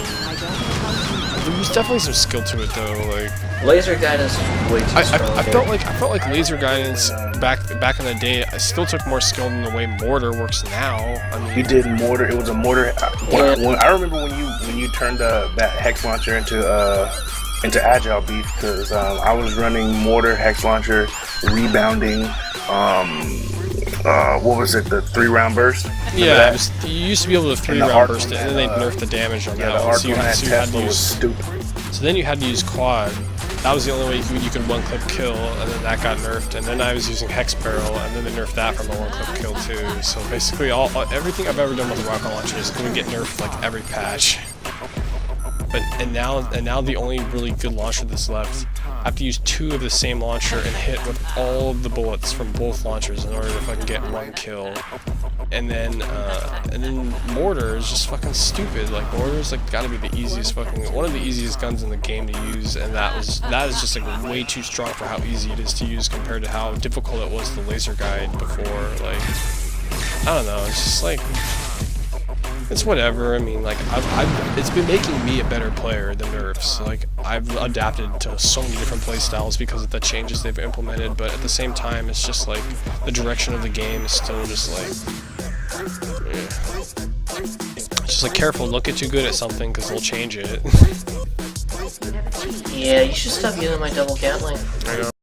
and there was definitely some skill to it, though, like... Laser guidance is way too strong. I felt like laser guidance back in the day, I still took more skill than the way mortar works now. I mean... You did mortar, it was a mortar, I remember when you turned that hex launcher into agile beef, because I was running mortar, hex launcher, rebounding, what was it, the 3-round burst? Yeah, you used to be able to 3-round burst it, and then they nerfed the damage on that one, so you had to use... stupid. So then you had to use quad. That was the only way you could one-click kill, and then that got nerfed, and then I was using hex barrel, and then they nerfed that from a one-click kill too. So basically everything I've ever done with the rocket launcher is going to get nerfed like every patch. And now the only really good launcher that's left, I have to use 2 of the same launcher and hit with all the bullets from both launchers in order to fucking get 1 kill. And then mortar is just fucking stupid. Like, mortar's like gotta be the easiest one of the easiest guns in the game to use, and that is just like way too strong for how easy it is to use compared to how difficult it was to laser guide before. Like, I don't know, it's just like, it's whatever. I mean, like, it's been making me a better player than nerfs. Like, I've adapted to so many different playstyles because of the changes they've implemented, but at the same time, it's just like, the direction of the game is still just like, just like, careful, don't get too good at something because they'll change it. Yeah, you should stop using my double Gatling. I know.